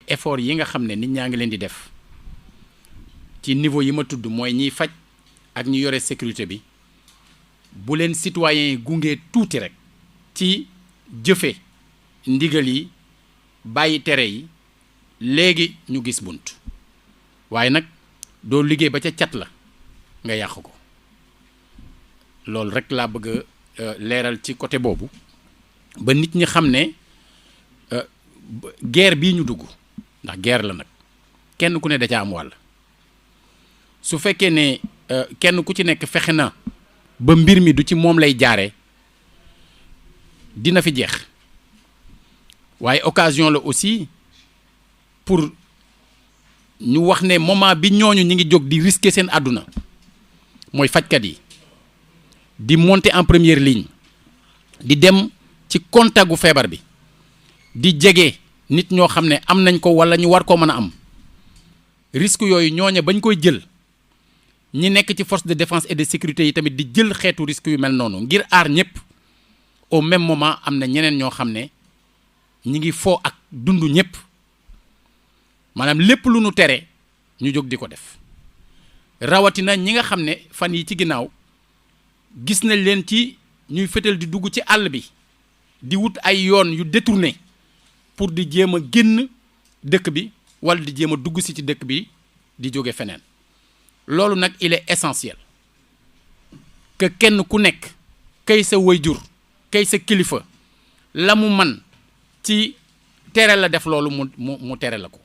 effort yi nga xam ne nit ñaa ngi leen di def ci niveau yi ma tudd mooy ñiy faj ak ñi yore sécurité bi bu leen citoyens yi gunge tuuti rek ci jëfe ndigal yi bàyyi tere yi léegi ñu gis bunt waaye nag doo liggéey ba ca cat la nga yàq ko loolu rek laa bëgg a leeral ci côté boobu ba nit ñi xam ne guerre bii ñu dugg ndax guerre la nag kenn ku ne da ca am wàll su fekkee ne kenn ku ci nekk fexe na ba mbir mi du ci moom lay jaare dina fi jeex waaye occasion la aussi pour ñu wax ne moment bi ñooñu ñi ngi jóg di risquer seen àdduna mooy fajkat yi di monter en première ligne di dem ci contact gu feebar bi di jege nit ñoo xam ne am nañ ko walla ñu war ko mën a am risque yooyu ñooña bañ koy jël ñi nekk ci force de défense et de sécurité yi tamit di jël xeetu risque yu mel noonu ngir aar ñëpp au même moment am na ñeneen ñoo xam ne ñi ngi foo ak dund ñëpp maanaam lépp lu nu tere ñu jóg di ko def rawatina ñi nga xam ne fan yi ci ginnaaw gis nañ leen ci ñuy fétal di dugg ci àll bi di wut ay yoon yu détourné pour di jéem a génn dëkk bi wala di jéem a dugg si ci dëkk bi di jóge feneen loolu nag il est essentiel que kenn ku nekk kay sa waajur kay sa kilifa la mu man ci tere la def loolu mu tere la ko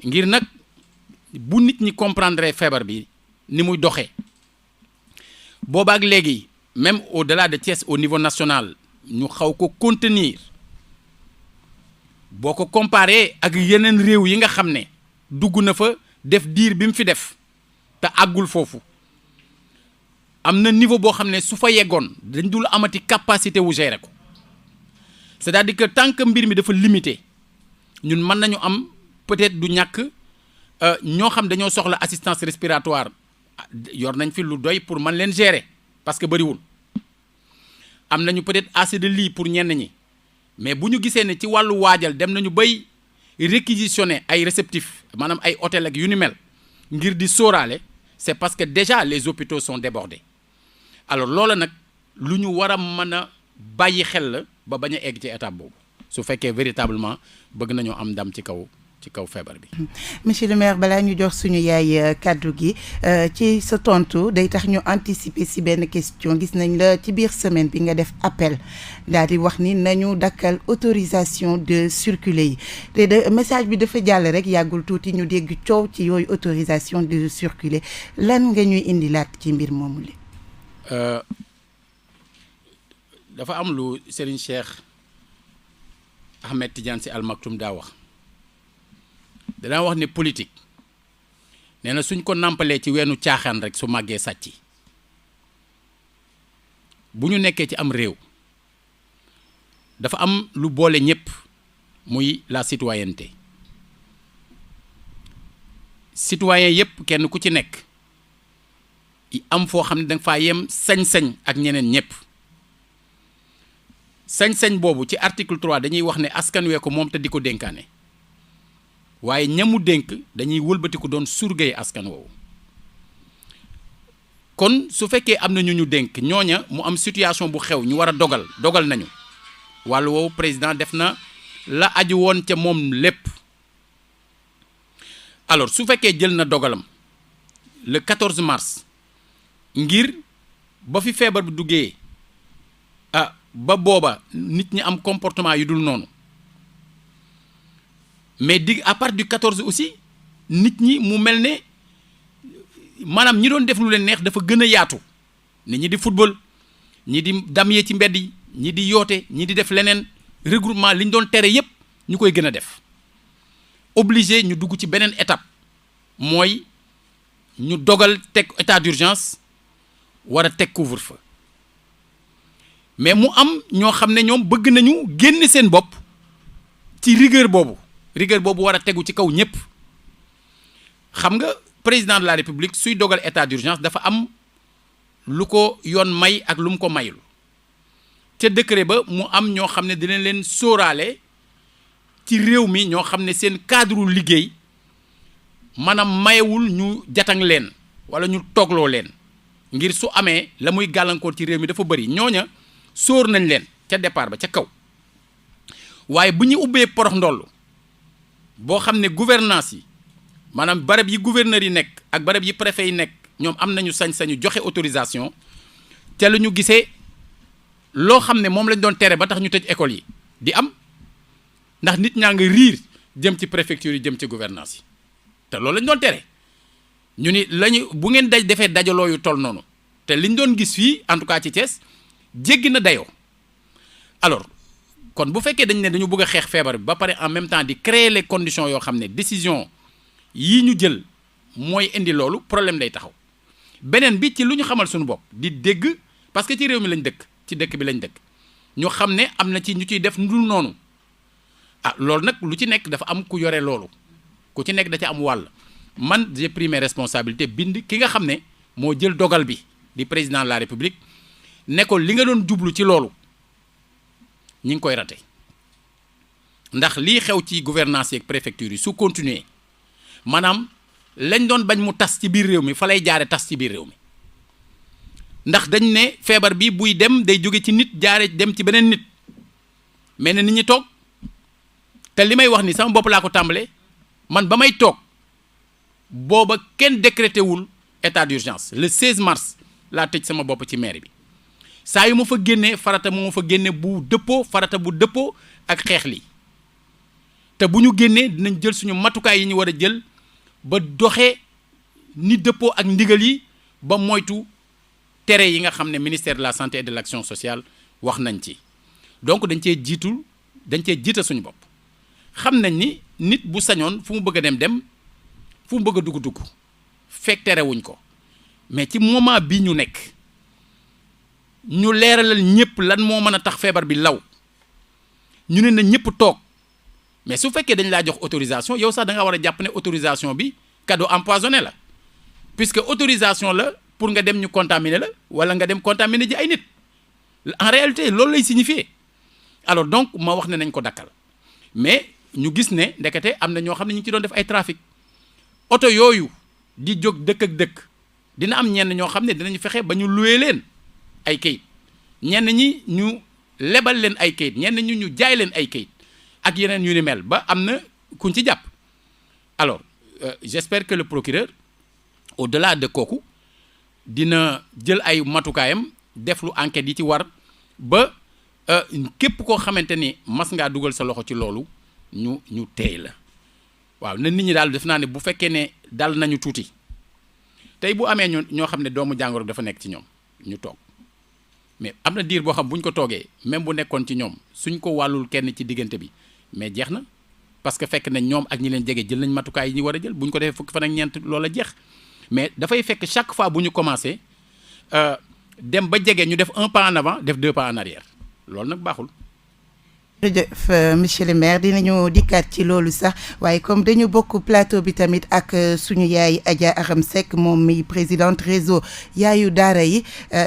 ngir nag bu nit ñi comprendre feebar bi ni muy doxee boobaak léegi même au-delà de Thiès au niveau national ñu xaw ko contenir boo ko comparé ak yeneen réew yi nga xam ne dugg na fa def diir bi mu fi def te àggul foofu am na niveau boo xam ne su fa yeggoon dañ dul amati capacité wu gérer ko c'est-à-dire que tant que mbir mi dafa limité ñun mën nañu am peut-être du ñàkk ñoo xam dañoo soxla assistance respiratoire yor nañ fi lu doy pour mën leen gérer parce que bëriwul am nañu peut-être assez de lits pour ñenn ñi mais bu ñu gisee ne ci wàllu waajal dem nañu bay réquisitionner ay réceptifs maanaam ay hôtel ak yu ni mel ngir di sóoraale c'est parce que déjà les hôpitaux sont débordés alors loola nag lu ñu war a mën a bàyyi xel la ba bañ a egg ci étape boobu su fekkee véritablement bëgg nañoo am ndam ci kaw feebar bi. monsieur le maire balaa ñu jox suñu yaay kàddu gi ci sa tontu day tax ñu anticiper si benn question gis nañ la ci biir semaine bi nga def appel daal di wax ni nañu dakkal autorisation de circuler yi te message bi dafa jàll rek yàggul tuuti ñu dégg coow ci yooyu autorisation de circuler lan nga ñuy indilaat ci mbir moomu li dafa am lu Serigne Cheikh Ahmed Tidiane Sy Al Maktoum daa wax. danaa wax ne politique nee na suñ ko nàmpalee ci weenu caaxaan rek su màggee sàcc bu ñu nekkee ci am réew dafa am lu boole ñëpp muy la citoyenneté citoyen yëpp kenn ku ci nekk am foo xam ne danga faa yem sañ-sañ ak ñeneen ñëpp sañ-sañ boobu ci article 3 dañuy wax ne askan wee ko moom te di ko dénkaane waaye ñamu dénk dañuy wëlbatiku doon surgay askan woowu kon su fekkee am na ñu dénk ñooña mu am situation bu xew ñu war a dogal nañu wàllu woowu président def na la aju woon ca moom lépp alors su fekkee jël na dogalam le 14 mars ngir ba fi feebar bi duggee ba booba nit ñi am comportement yu dul noonu mais à partir du 14 aussi nit ñi mu mel ne maanaam ñi doon def lu leen neex dafa gën a yaatu nit ñi di football ñi di damyee ci mbedd yi ñi di yoote ñi di def leneen regroupement li ñu doon tere yépp ñu koy gën a def obligé ñu dugg ci beneen étape mooy ñu dogal teg état d'urgence war a teg couvre-feu mais mu am ñoo xam ne ñoom bëgg nañu génn seen bopp ci rigueur boobu war a tegu ci kaw ñëpp xam nga président de la république suy dogal état d'urgence dafa am lu ko yoon may ak lu mu ko mayul ca décret ba mu am ñoo xam ne dinañ leen sóoraale ci réew mi ñoo xam ne seen cadre liggéey maanaam mayewul ñu jatang leen wala ñu toogloo leen ngir su amee la muy gàllankoor ci réew mi dafa bëri ñooña sóor nañ leen ca départ ba ca kaw waaye bu ñu ubbee porox ndoll boo xam ne gouvernance yi maanaam barab yi gouverneur yi nekk ak barab yi préfet yi nekk ñoom am nañu sañ-sañu joxe autorisation te lu ñu gisee loo xam ne moom lañ doon tere ba tax ñu tëj école yi di am ndax nit ñaa ngi riir jëm ci préfecture yi jëm ci gouvernance yi te loolu lañ doon tere ñu ni lañu bu ngeen defee dajaloo yu toll noonu te liñ doon gis fii en tout cas ci Thiès jéggi na dayoo alors kon bu fekkee dañ ne dañu bëgg a xeex feebar bi ba pare en même temps di créer les conditions yoo xam ne décision yii ñu jël mooy indi loolu problème day taxaw beneen bi ci lu ñu xamal suñu bopp di dégg parce que ci réew mi lañ dëkk ci dëkk bi lañ dëkk ñu xam ne am na ci ñu ciy def ndul noonu ah loolu nag lu ci nekk dafa am ku yore loolu ku ci nekk da ca am wàll man j'ai pris mes responsabilités bind ki nga xam ne moo jël dogal bi di président de la république ne ko li nga doon jublu ci loolu ñi ngi koy raté ndax lii xew ci gouvernance yeeg préfecture yi su continuer maanaam lañ doon bañ mu tas ci biir réew mi fa lay jaare tas ci biir réew mi ndax dañ ne feebar bi buy dem day jóge ci nit jaare dem ci beneen nit mais ne nit ñi toog te li may wax ni sama bopp laa ko tàmbalee man ba may toog booba kenn décrété wul état d'urgence le 16 mars laa tëj sama bopp ci mairie bi saa yu ma fa génnee farata moo ma fa génne bu dëppoo farata bu dëppoo ak xeex li te bu ñu génnee dinañ jël suñu matukaay yi ñu war a jël ba doxee ni dëppoo ak ndigal yi ba moytu tere yi nga xam ne ministère de la santé et de l'action sociale wax nañ ci donc dañ cee jiital suñu bopp xam nañ ni nit bu sañoon fu mu bëgg a dem fu mu bëgg a dugg fekk terewuñ ko mais ci moment bi ñu nekk ñu leeralal ñëpp lan moo mën a tax feebar bi law ñu ne na ñëpp toog mais su fekkee dañ laa jox autorisation yow sax da nga war a jàpp ne autorisation bi cadeau empoisonné la puisque autorisation la pour nga dem ñu contaminer la wala nga dem contaminer ji ay nit en réalité loolu lay signifier alors donc ma wax ne nañ ko dakkal mais ñu gis ne ndekete am na ñoo xam ne ñu ngi ci doon def ay trafic oto yooyu di jóg dëkk ak dëkk dina am ñenn ñoo xam ne dinañu fexe ba ñu loué leen ay kayit ñenn ñi ñu lebal leen ay kayit ñenn ñi ñu jaay leen ay kayit ak yeneen yu ni mel ba am na kuñ ci jàpp alors j'espère que le procureur au-delà de kooku dina jël ay matukaayam def lu enquête yi ci war ba képp koo xamante ni mas ngaa dugal sa loxo ci loolu ñu teey la waaw na nit ñi daal def naa ne bu fekkee ne dal nañu tuuti tey bu amee ñoo xam ne doomu jàngoro dafa nekk ci ñoom ñu toog mais am na diir boo xam bu ñu ko toogee même bu nekkoon ci ñoom suñ ko wàllul kenn ci diggante bi mais jeex na parce que fekk nañ ñoom ak ñi leen jege jël nañ matukaay yi ñu war a jël bu ñu ko defee fukki fan ak ñeent loola jeex mais dafay fekk chaque fois bu ñu commencé dem ba jege ñu def un pas en avant def deux pas en arrière loolu nag baaxul. jërëjëf monsieur le maire dinañu dikkaat ci loolu sax waaye comme dañu bokk plateau bi tamit ak suñu yaay Adja Aram Seck moom mi présidente réseau yaayu daara yi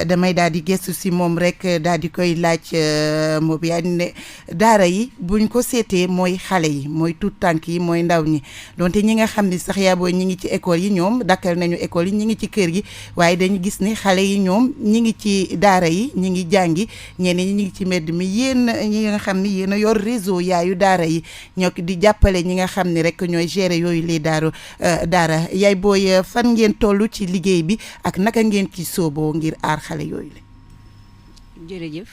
damay daal di gëstu si moom rek daal di koy laaj moo bi yaa ne daara yi buñ ko seetee mooy xale yi mooy tout tànk yi mooy ndaw ñi donte ñi nga xam ni sax yaa booy ñi ngi ci école yi ñoom dakkal nañu école yi ñi ngi ci kër gi waaye dañu gis ni xale yi ñoom ñi ngi ci daara yi ñi ngi jàngi ñeneen ñi ngi ci mbedd mi yéen ñi nga xam ni na yor réseau yaayu daara yi ñoo di jàppale ñi nga xam ne rek ñooy gérer yooyu les daara yaay booy fan ngeen toll ci liggéey bi ak naka ngeen ci sooboo ngir aar xale yooyu la. jërëjëf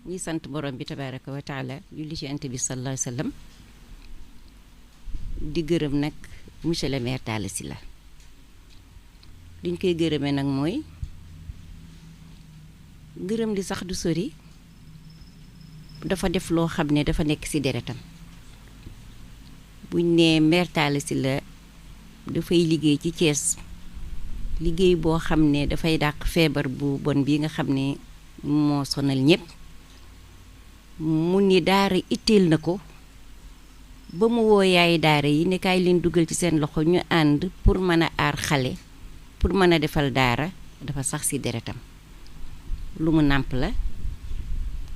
ñi sant borom bi tabaraka wa taala julli ci ant bi sallallahu alayhi wa sallam di gërëm nag monsieur le maire Talla Sylla liñ koy gërëmee nag mooy gërëm li sax du sori dafa def loo xam ne dafa nekk ci deretam buñ nee maire Talla Sylla dafay liggéey ci Thiès liggéey boo xam ne dafay dàq feebar bu bon bi nga xam ne moo sonal ñépp mu ni daara itteel na ko ba mu woo yaay daara yi ne kaay leen dugal ci seen loxo ñu ànd pour mën a aar xale pour mën a defal daara dafa sax ci deretam lu mu nàmp la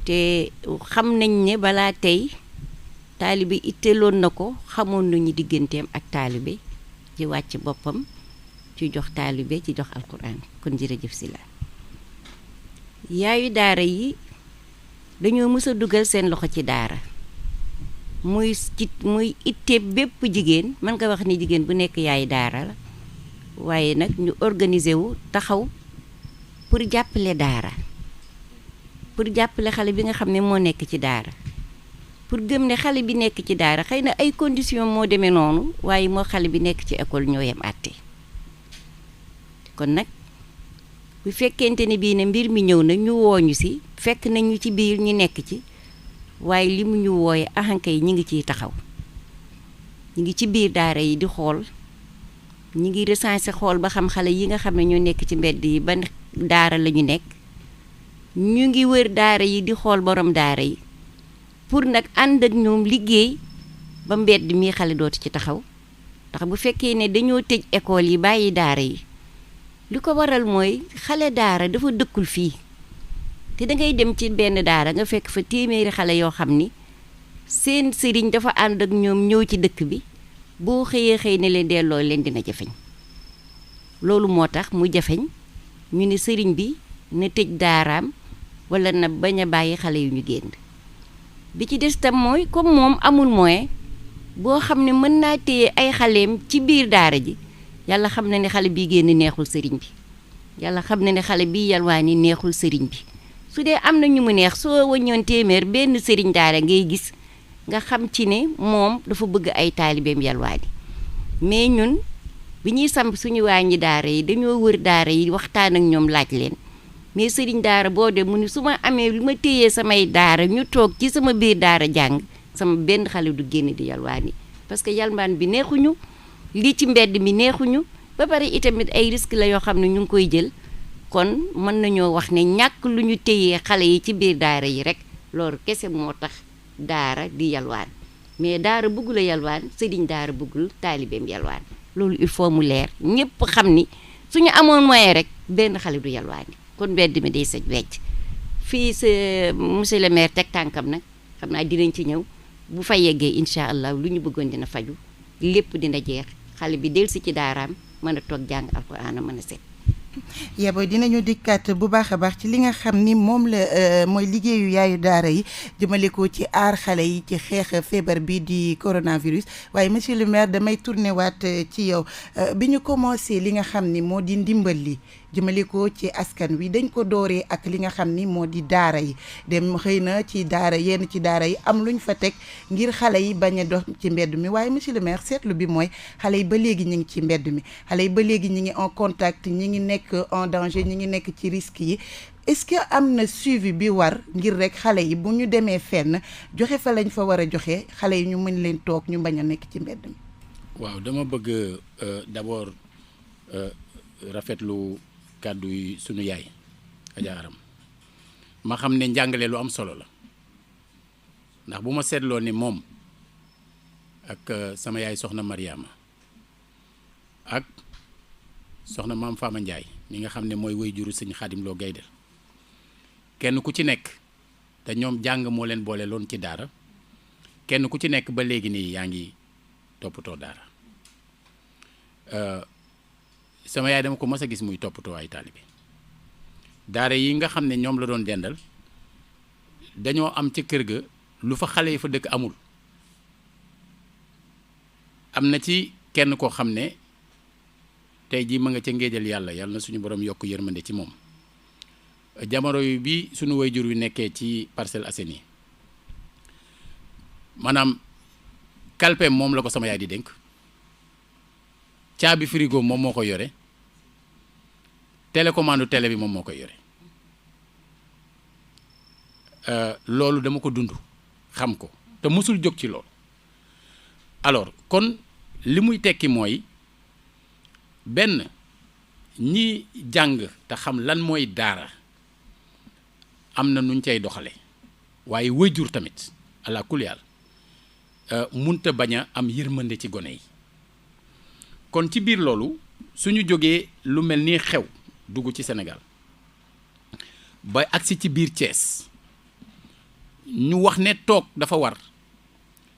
te xam nañ ne balaa tey taalibe itteeloon na ko, xamoon nañu digganteem ak taalibe ci wàcc boppam ci jox taalibe ci jox alquran. kon jërëjëf si la yaayu daara yi dañoo mës a dugal seen loxo ci daara muy itte bépp jigéen, mën nga wax ni jigéen bu nekk yaay daara la, waaye nag ñu organiser wu taxaw pour jàppale daara, pour jàppale xale bi nga xam ne moo nekk ci daara, pour gëm ne xale bi nekk ci daara xëy na ay conditions moo demee noonu, waaye moo xale bi nekk ci école ñoo yem àtte. kon nag bu fekkente ne bii ne mbir mi ñëw na ñu wooñu si, fekk nañu ci biir ñu nekk ci, waaye li mu ñu wooye ahanka yi ñi ngi ciy taxaw, ñi ngi ci biir daara yi di xool, ñi ngi recensé xool ba xam xale yi nga xam ne ñoo nekk ci mbedd yi ban daara la ñu nekk, ñu ngi wër daara yi di xool borom daara yi pour nag ànd ak ñoom liggéey ba mbedd mii xale dootu ci taxaw. ndax bu fekkee ne dañoo tëj école yi bàyyi daara yi, li ko waral mooy xale daara dafa dëkkul fii, te dangay dem ci benn daara nga fekk fa téeméeri xale yoo xam ni seen sëriñ dafa ànd ak ñoom ñëw ci dëkk bi, boo xëyee xëy ne leen delloo leen dina jafeñ. loolu moo tax mu jafeñ ñu ne sëriñ bi na tëj daaraam wala na bañ a bàyyi xale yu ñu génn. bi ci des tam mooy comme moom amul moyen boo xam ne mën naa téye ay xaleem ci biir daara ji, yàlla xam na ne xale bii génn neexul sëriñ bi, yàlla xam na ne xale bii yalwaani neexul sëriñ bi. su dee am na ñu mu neex, soo wëññoon téeméer benn sëriñ daara ngay gis nga xam ci ne moom dafa bëgg ay taalibeem yalwaani. mais ñun bi ñuy samp suñu wàññi daara yi dañoo wër daara yi waxtaan ak ñoom laaj leen, mais sëriñ daara boo dem mu ni su ma amee lu ma téyee samay daara ñu toog ci sama biir daara jàng, sama benn xale du génn di yalwaani, parce que yalwaan bi neexuñu, lii ci mbedd mi neexuñu, ba pare itamit ay risque la yoo xam ne ñu ngi koy jël. kon mën nañoo wax ne ñàkk lu ñu téyee xale yi ci biir daara yi rek loolu kese moo tax daara di yalwaan, mais daara bëggul a yalwaan, sëriñ daara bëggul taalibeem yalwaan. loolu il faut mu leer, ñëpp xam ni suñu amoon moyen rek benn xale du yalwaani, kon mbedd mi day sëj wecc. fii sa monsieur le maire teg tànkam nag xam naa dinañ ci ñëw, bu fa yeggee incha allah lu ñu bëggoon dina faju, lépp dina jeex, xale bi dellusi ci daaraam mën a toog jàng alxuraan mën a set. Yeboy dinañu dikkaat bu baax a baax ci li nga xam ni moom la mooy liggéeyu yaayu daara yi jëmale ko ci aar xale yi ci xeex feebar bi di coronavirus. waaye monsieur le maire damay tourné waat ci yow bi ñu commencé li nga xam ni moo di ndimbal li jëmale ko ci askan wi dañ ko dooree ak li nga xam ni moo di daara yi, dem xëy na ci daara yenn ci daara yi am luñ fa teg ngir xale yi bañ a dox ci mbedd mi. waaye monsieur le maire seetlu bi mooy xale yi ba léegi ñu ngi ci mbedd mi, xale yi ba léegi ñu ngi en contact, ñi ngi nekk en danger, ñi ngi nekk ci risque yi. est-ce que am na suivi bi war ngir rek xale yi bu ñu demee fenn joxe fa lañ fa war a joxe, xale yi ñu mën leen toog ñu bañ a nekk ci mbedd mi. waaw dama bëgg d'abord rafetlu kàddu yi sunu yaay Adja Aram, ma xam ne njàngale lu am solo la, ndax bu ma seetloo ni moom ak sama yaay soxna Mariama ak soxna maam Fama Ndiaye mi nga xam ne mooy way juru sëñ Xaadim Lo Gaydel, kenn ku ci nekk te ñoom jàng moo leen boole loon ci daara, kenn ku ci nekk ba léegi nii yaa ngi toppatoo daara. sama yaay dama ko mës a gis muy toppatoo ay taalibe daara yi nga xam ne ñoom la doon dendal, dañoo am ca kër ga lu fa xale yi fa dëkk amul. am na ci kenn koo xam ne tey jii ma nga ca ngéejal yàlla na suñu borom yokk yërmande ci moom. jamono yu bi suñu wayjur wi nekkee ci Parcelles Assainies, maanaam kalpeem moom la ko sama yaay di dénk, caabi frigo moom moo ko yore, télécommande télé bi moom moo koy yore. loolu dama ko dund xam ko te musul jóg ci loolu. alors kon li muy tekki mooy benn ñi jàng te xam lan mooy daara am na nuñ cay doxale, waaye waajur tamit ala kulli haal munta bañ a am yërmande ci gone yi. kon ci biir loolu suñu jógee lu mel ni xew dugg ci Sénégal ba agsi ci biir Thiès, ñu wax ne toog dafa war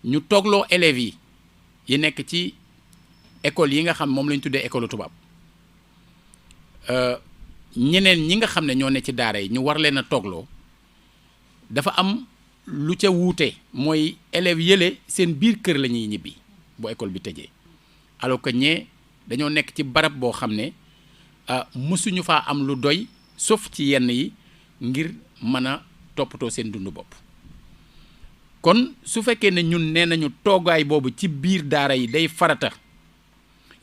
ñu toogloo élèves yi nekk ci école yi nga xam moom la ñu tuddee école tubaab ñeneen ñi nga xam ne ñoo ne ci daara yi ñu war leen a toogloo dafa am lu ca wuute mooy élèves yële seen biir kër la ñuy ñibbi bu école bi tëjee alors que ñee dañoo nekk ci barab boo xam ne mësuñu faa am lu doy sauf ci yenn yi ngir mën a toppatoo seen dundu bopp. kon su fekkee ne ñun nee nañu toogaay boobu ci biir daara yi day farata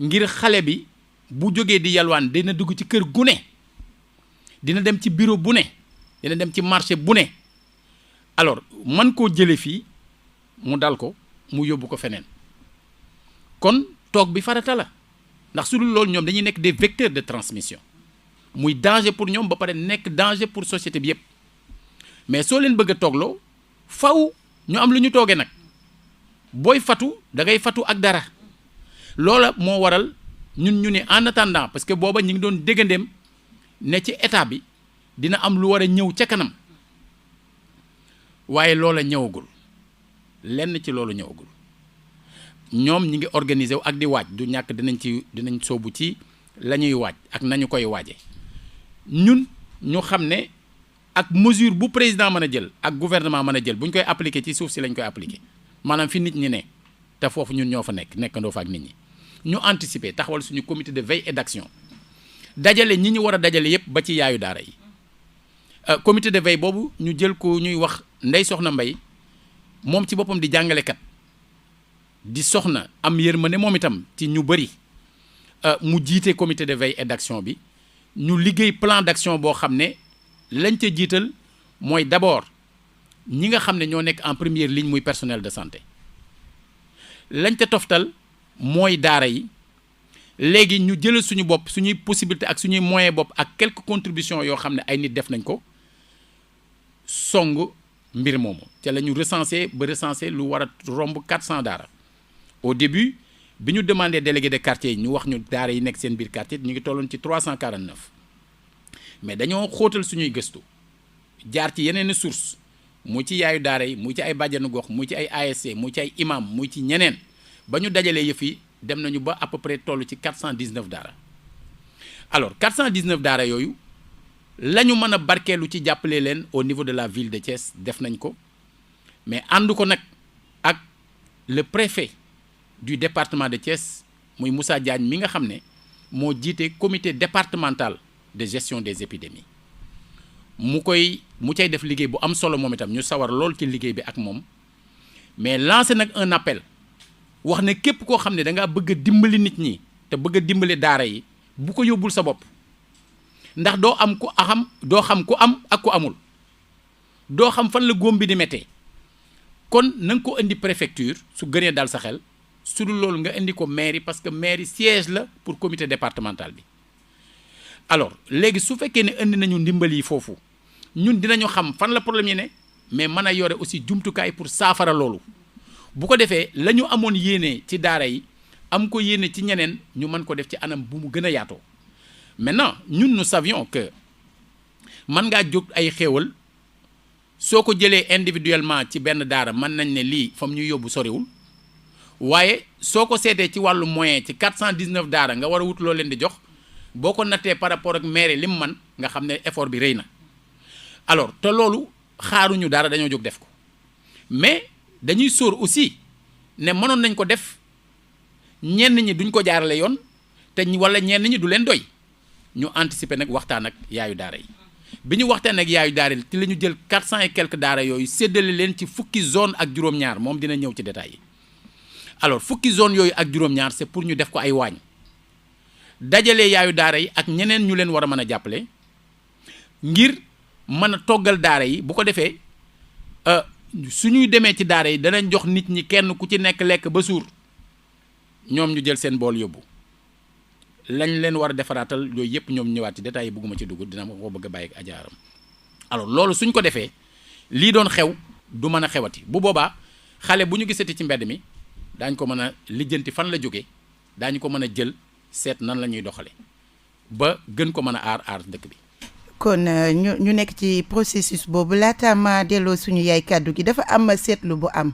ngir xale bi bu jógee di yalwaan dina dugg ci kër gu ne dina dem ci bureau bu ne dina dem ci marché bu ne alors man koo jële fii mu dal ko mu yóbbu ko feneen kon toog bi farata la ndax su dul loolu ñoom dañuy nekk des vecteurs de transmission muy danger pour ñoom ba pare nekk danger pour société bi yépp mais soo leen bëgg a toogloo faw ñu am lu ñu toogee nag booy fatu da ngay fatu ak dara loola moo waral ñun ñu ne en attendant parce que booba ñu ngi doon déggandeem ne ci état bi dina am lu war a ñëw ca kanam waaye loola ñëwagul lenn ci loolu ñëwagul ñoom ñi ngi organiser wu ak di waaj du ñàkk dinañ soobu ci la ñuy waaj ak nañu koy waaje ñun ñu xam ne ak mesure bu président mën a jël ak gouvernement mën a jël bu ñu koy appliquer ci suuf si lañ koy appliquer maanaam fi nit ñi ne te foofu ñun ñoo fa nekkandoo fa ak nit ñi ñu anticiper taxawal suñu comité de veille et d'action dajale ñi ñu war a dajale yépp ba ci yaayu daara yi comité de veille boobu ñu jël ko ñuy wax Ndeye Soxna Mbaye moom ci boppam di jàngalekat di soxna am yërmande moom itam ci ñu bëri mu jiite comité de veille et d'action bi ñu liggéey plan d'action boo xam ne lañ ca jiital mooy d'abord ñi nga xam ne ñoo nekk en première ligne muy personnel de santé lañ ca toftal mooy daara yi léegi ñu jëlal suñu bopp suñuy possibilité ak suñuy moyen bopp ak quelques contributions yoo xam ne ay nit def nañ ko song mbir moomu ca la ñu recensé lu war a romb 400 daara au début bi ñu demandé délégué de quartier yi ñu wax ñu daara yi nekk seen biir quartier ñu ngi tolloon ci 349 mais dañoo xóotal suñuy gëstu jaar ci yeneen source muy ci yaayu daara yi muy ci ay bàjjanu gox muy ci ay ASC muy ci ay imam muy ci ñeneen ba ñu dajalee yëf yi dem nañu ba à peu près toll ci 419 daara alors 419 daara yooyu la ñu mën a barkeelu ci jàppale leen au niveau de la ville de Thiès def nañ ko mais ànd ko nag ak le préfet du département de Thiès muy Moussa Diagne mi nga xam ne moo jiite comité départemental de gestion des épidémies mu cay def liggéey bu am solo moom itam ñu sawar lool ci liggéey bi ak moom mais lancé nag un appel wax ne képp koo xam ne da ngaa bëgg a dimbali nit ñi te bëgg a dimbali daara yi bu ko yóbbul sa bopp ndax doo xam ku am ak ku amul doo xam fan la góom bi di méttee kon na nga ko indi préfecture su gënee dal sa xel su dul loolu nga indi ko mairie parce que mairie siège la pour comité départemental bi alors léegi su fekkee ne indi nañu ndimbal yi foofu ñun dinañu xam fan la problème yi ne mais mën a yore aussi jumtukaay pour saafara loolu bu ko defee la ñu amoon yéene ci daara yi am ko yéene ci ñeneen ñu mën ko def ci anam bu mu gën a yaatoo maintenant ñun nous savions que mën ngaa jóg ay xéewal soo ko jëlee individuellement ci benn daara mën nañ ne lii fam ñu yóbbu soriwul waaye soo ko seetee ci wàllu moyen ci 419 daara nga war a wut loo leen di jox boo ko nattee par rapport ak mairie li mu man nga xam ne effort bi rëy na alors te loolu xaaruñu dara dañoo jóg def ko mais dañuy sóor aussi ne mënoon nañ ko def ñenn ñi duñ ko jaarale yoon te wala ñenn ñi du leen doy ñu anticiper nag waxtaan ak yaayu daara yi bi ñu waxtaan ak yaayu daara yi ci la ñu jël 400 et quelques daara yooyu séddale leen ci fukki zone ak juróom-ñaar moom dina ñëw ci détails yi alors fukki zone yooyu ak juróom-ñaar c'est pour ñu def ko ay waañ dajale yaayu daara yi ak ñeneen ñu leen war a mën a jàppale ngir mën a toggal daara yi bu ko defee suñuy demee ci daara yi danañ jox nit ñi kenn ku ci nekk lekk ba suur ñoom ñu jël seen bool yóbbu lañ leen war a defaraatal yooyu yëpp ñoom ñëwaat ci détails yi bëgguma ci dugg dina ma ko bëgg a bàyyi ak ajaaram alors loolu suñ ko defee lii doon xew du mën a xewati bu boobaa xale bu ñu gisati ci mbedd mi daañ ko mën a lijjanti fan la jóge daañu ko mën a jël seet nan la ñuy doxale ba gën ko mën a aar dëkk bi kon ñu nekk ci processus boobu laata ma delloo suñu yaay kàddu gi dafa am seetlu bu am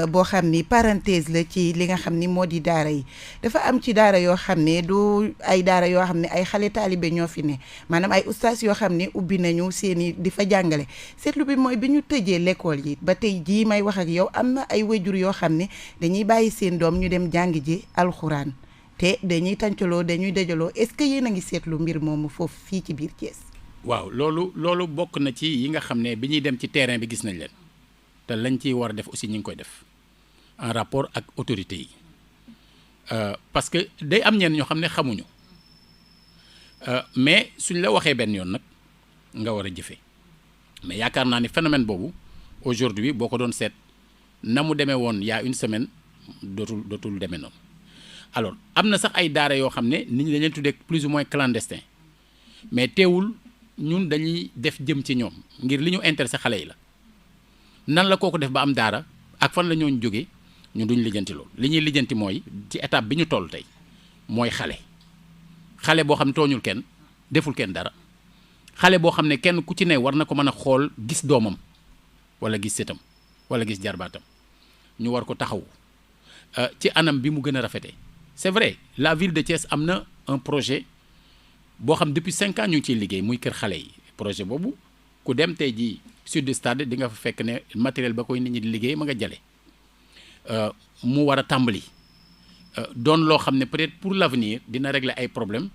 boo xam ni parenthèse la ci li nga xam ni moo di daara yi dafa am ci daara yoo xam ne du ay daara yoo xam ne ay xale taalibe ñoo fi ne maanaam ay ustaas yoo xam ne ubbi nañu seeni di fa jàngale seetlu bi mooy bi ñu tëjee l'école yi ba tey jii may wax ak yow am na ay wajur yoo xam ne dañuy bàyyi seen doom ñu dem jàng ji alxuraan te dañuy tàncaloo dañuy dajaloo est-ce que yéen a ngi seetlu mbir moomu foofu fii ci biir Thiès. waaw loolu bokk na ci yi nga xam ne bi ñuy dem ci terrain bi gis nañ leen te lañ ciy war a def aussi ñu ngi koy def en rapport ak autorités yi parce que day am ñenn ñoo xam ne xamuñu mais suñ la waxee benn yoon nag nga war a jëfee mais yaakaar naa ni phénomène boobu aujourd'hui boo ko doon seet na mu demee woon il y a une semaine dootul demee noonu alors am na sax ay daara yoo xam ne nit ñi dañ leen tuddee plus ou moins clandestin mais teewul ñun dañuy def jëm ci ñoom ngir li ñu intéressé xale yi la nan la kooku def ba am daara ak fan la ñooñu jógee ñun duñ lijjanti loolu li ñuy lijjanti mooy ci étape bi ñu toll tey mooy xale boo xam ne tooñul kenn deful kenn dara xale boo xam ne kenn ku ci ne war na ko mën a xool gis doomam wala gis sëtam wala gis jarbaatam ñu war ko taxawu ci anam bi mu gën a rafetee c'est vrai la ville de Thiès am na un projet boo xam depuis 5 ans ñu ngi ciy liggéey muy kër xale yi projet boobu ku dem tey jii sud du stade di nga fa fekk ne matériel ba koy nit ñi di liggéey ma nga jale mu war a tàmbali doon loo xam ne peut-être pour l'avenir dina régler ay problème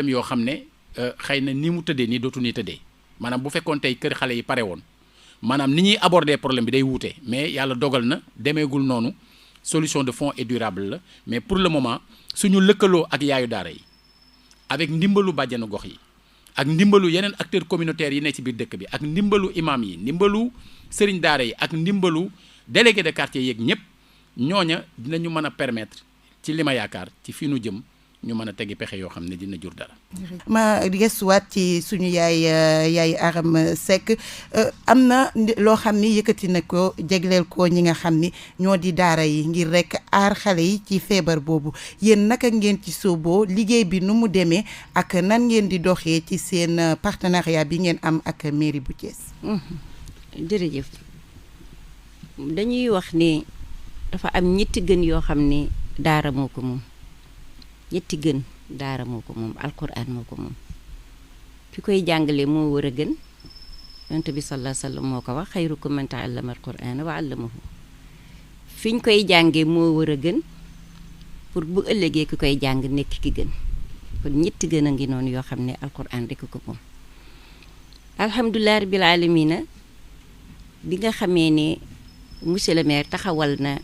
yoo xam ne xëy na ni mu tëddee nii dootu ni tëddee maanaam bu fekkoon tey kër xale yi pare woon maanaam ni ñuy aborder problème bi day wuute mais yàlla dogal na demeegul noonu solution de fond et durable la mais pour le moment suñu lëkkaloo ak yaayu daara yi avec ndimbalu bàjjenu gox yi ak ndimbalu yeneen acteurs communautaires yi ne ci biir dëkk bi ak ndimbalu imam yi ndimbalu sëriñ daara yi ak ndimbalu délégué de quartier yeeg ñëpp ñooña dinañu mën a permettre ci li ma yaakaar ci fi nu jëm ñu mën a tegi pexe yoo xam ne dina jur dara. ma gëstuwaat ci suñu yaay Aram Seck am na loo xam ni yëkkati na ko jegleel ko ñi nga xam ni ñoo di daara yi ngir rek aar xale yi ci feebar boobu yéen naka ngeen ci sóoboo liggéey bi nu mu demee ak nan ngeen di doxee ci seen partenariat bi ngeen am ak mairie bu Thiès. jërëjëf dañuy wax ni dafa am ñetti gën yoo xam ni daara moo ko moom. ñetti gën daara moo ko moom alquran moo ko moom fi koy jàngale moo war a gën yonent bi sallallahu alayhi wa sallam moo ko wax xayrukum man ta'allama alqur'ana wa 'allamahu fi ñu koy jàngee moo war a gën pour bu ëllëgee ki koy jàng nekk ki gën kon ñetti gën a ngi noonu yoo xam ne alquran rek ko moom alhamdulilah rabbil alamina bi nga xamee ne monsieur le maire taxawal na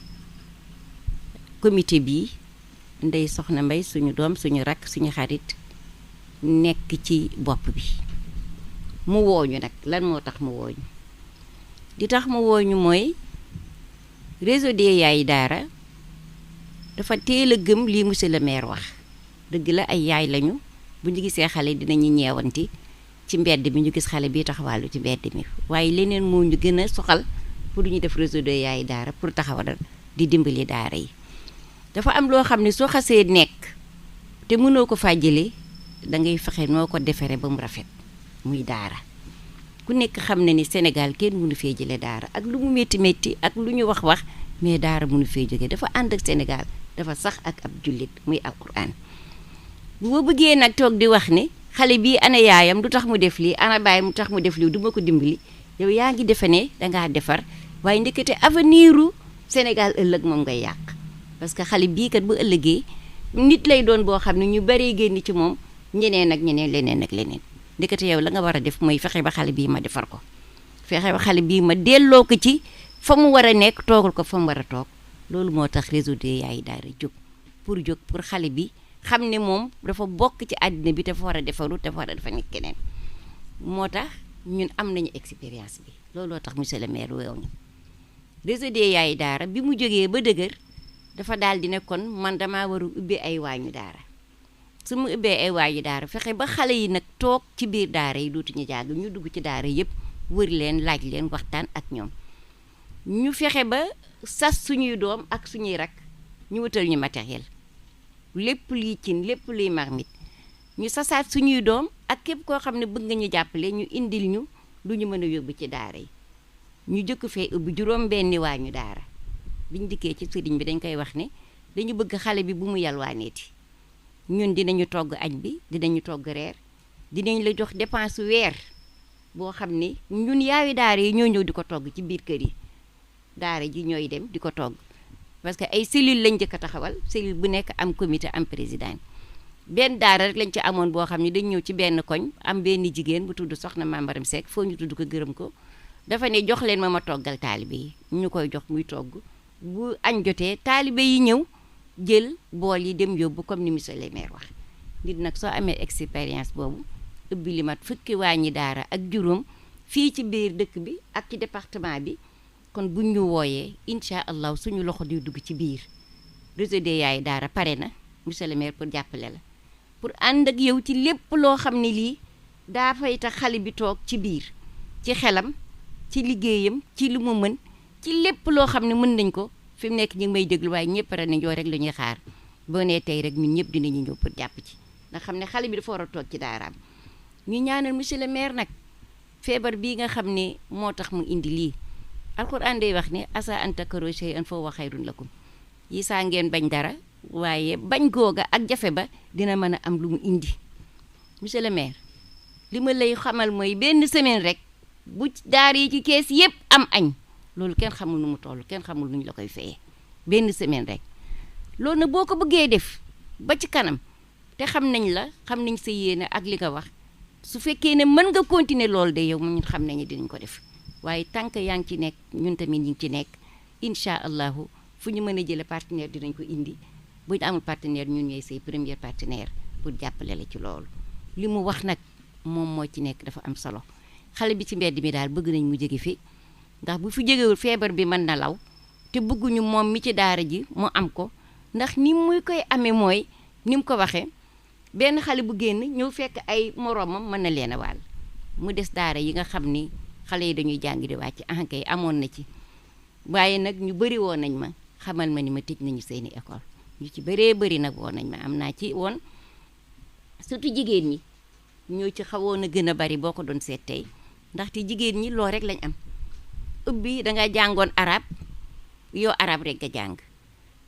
comité bi Ndey Soxna Mbay suñu doom suñu rakk suñu xarit nekk ci bopp bi mu wooñu nag lan moo tax mu wooñu di tax mu wooñu mooy réseau des yaay daara dafa teel a gëm lii monsieur le maire wax dëgg la ay yaay lañu bu ñu gisee xale dinañu ñeewanti ci mbedd mi ñu gis xale bii taxawaalu ci mbedd mi waaye leneen moo ñu gën a soxal pour ñu def réseau des yaay daara pour taxawal di dimbali daara yi dafa am loo xam ne soo xasee nekk te mënoo ko faa jëlee da ngay fexe noo ko defaree ba mu rafet muy daara ku nekk xam na ni Sénégal kenn mënu fee jëlee daara ak lu mu métti métti ak lu ñu wax mais daara mënu fee jógee dafa ànd ak Sénégal dafa sax ak ab jullit muy alquran bu ma bëggee nag toog di wax ne xale bii ana yaayam du tax mu def lii ana baayam mu tax mu def lii du ma ko dimbali yow yaa ngi defe ne dangaa defar waaye ndekete aveniru Sénégal ëllëg moom ngay yàq. parce que xale bii kat bu ëllëgee nit lay doon boo xam ne ñu baree génn ci moom ñeneen ak ñeneen leneen ak leneen ndekete yow la nga war a def mooy fexe ba xale bii ma defar ko fexe ba xale bii ma delloo ko ci fa mu war a nekk toogal ko fa mu war a toog loolu moo tax réseau des yaay daara jóg pour xale bi xam ne moom dafa bokk ci àddina bi dafa war a defaru dafa war a dafa nekk keneen moo tax ñun am nañu expérience bi looloo tax monsieur le maire weew ñu réseau des yaay daara bi mu jógee ba dëgër dafa daal di ne kon man damaa war a ubbi ay waañu daara su mu ubbee ay waañu daara fexe ba xale yi nag toog ci biir daara yi dootuñu jàng ñu dugg ci daara yëpp wër leen laaj leen waxtaan ak ñoom ñu fexe ba sas suñuy doom ak suñuy rak ñu wutal ñu matériel lépp luy cin lépp luy marmite ñu sasaat suñuy doom ak képp koo xam ne bëgg nga ñu jàppale ñu indil ñu lu ñu mën a yóbbu ci daara yi ñu jëkk fee ubbi juróom benni waañu daara biñ dikkee ci sëriñ bi dañ koy wax ne dañu bëgg xale bi bu mu yalwaaneeti ñun dinañu togg añ bi dinañu togg reer dinañ la jox dépense weer boo xam ne ñun yaayu daara yi ñoo ñëw di ko togg ci biir kër yi daara ji ñooy dem di ko togg parce que ay cellule lañ njëkk a taxawal cellule bu nekk am comité am président benn daara rek lañ ci amoon boo xam ne dañ ñëw ci benn koñ am benn jigéen bu tudd soxna Mambaram Seck foo ñu tudd ko gërëm ko dafa ne jox leen ma toggal taalibe yi ñu koy jox muy togg bu añ jotee taalibe yi ñëw jël bool yi dem yóbbu comme ni monsieur le maire wax nit nag soo amee expérience boobu ubbi li mat fukki wàññi daara ak juróom fii ci biir dëkk bi ak ci département bi kon buñ ñu wooyee incha allah suñu loxo di dugg ci biir réseau des yaay daara pare na monsieur le maire pour jàppale la pour ànd ak yow ci lépp loo xam ne lii daa fay tax xale bi toog ci biir ci xelam ci liggéeyam ci lu mu mën ci lépp loo xam ne mën nañ ko fi mu nekk ñu ngi may déglu waaye ñëpp pare nañ yoo rek la ñuy xaar boo nee tey rek ñun ñëpp dinañu ñëw pour jàpp ci ndax xam ne xale bi dafa war a toog ci daaraam ñu ñaanal monsieur le maire nag feebar bii nga xam ne moo tax mu indi lii alxuraan day wax ne asa an takrahu shay'an fa huwa khayrun lakum yi saa ngeen bañ dara waaye bañ googa ak jafe ba dina mën a am lu mu indi monsieur le maire li ma lay xamal mooy benn semaine rek bu daar yi ci kees yépp am añ loolu kenn xamul nu mu toll kenn xamul nu ñu la koy fayee benn semaine rek loolu nag boo ko bëggee def ba ci kanam te xam nañ la xam nañ sa yéene ak li nga wax su fekkee ne mën nga continuer loolu de yow ñun xam nañu dinañ ko def waaye tant que yaa ngi ci nekk ñun tamit ñu ngi ci nekk incha allahu fu ñu mën a jëlee partenaire dinañ ko indi bu ñu amul partenaire ñun ñooy say premier partenaire pour jàppale la ci loolu li mu wax nag moom moo ci nekk dafa am solo xale bi ci mbedd mi daal bëgg nañ mu jóge fi ndax bu fi jógewul feebar bi mën na law te bëgguñu moom mi ci daara ji mu am ko ndax ni muy koy amee mooy ni mu ko waxee benn xale bu génn ñëw fekk ay moroomam mën na leen a wàll mu des daara yi nga xam ni xale yi dañuy jàng di wàcc ankay amoon na ci waaye nag ñu bëri woon nañ ma xamal ma ni ma tëj nañu seeni école ñu ci bëree bëri nag woon nañ ma am naa ci woon surtout jigéen ñi ñoo ci xawoon a gën a bari boo ko doon seet tey ndaxte jigéen ñi loo rek lañ am ubbi danga jàngoon arab yow arab rek nga jàng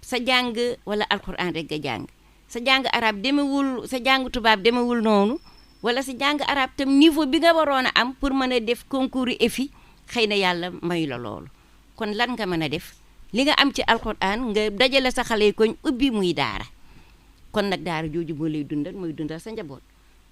sa jàng wala alquran rek nga jàng sa jàng arab demewul sa jàng tubaab demewul noonu wala sa jàng arab tam niveau bi nga waroon a am pour mën a def concours EFI xëy na yàlla mayu la loolu kon lan nga mën a def li nga am ci alquran nga dajale sa xale yi koñ ubbi muy daara kon nag daara jooju moo lay dundal mooy dundal sa njaboot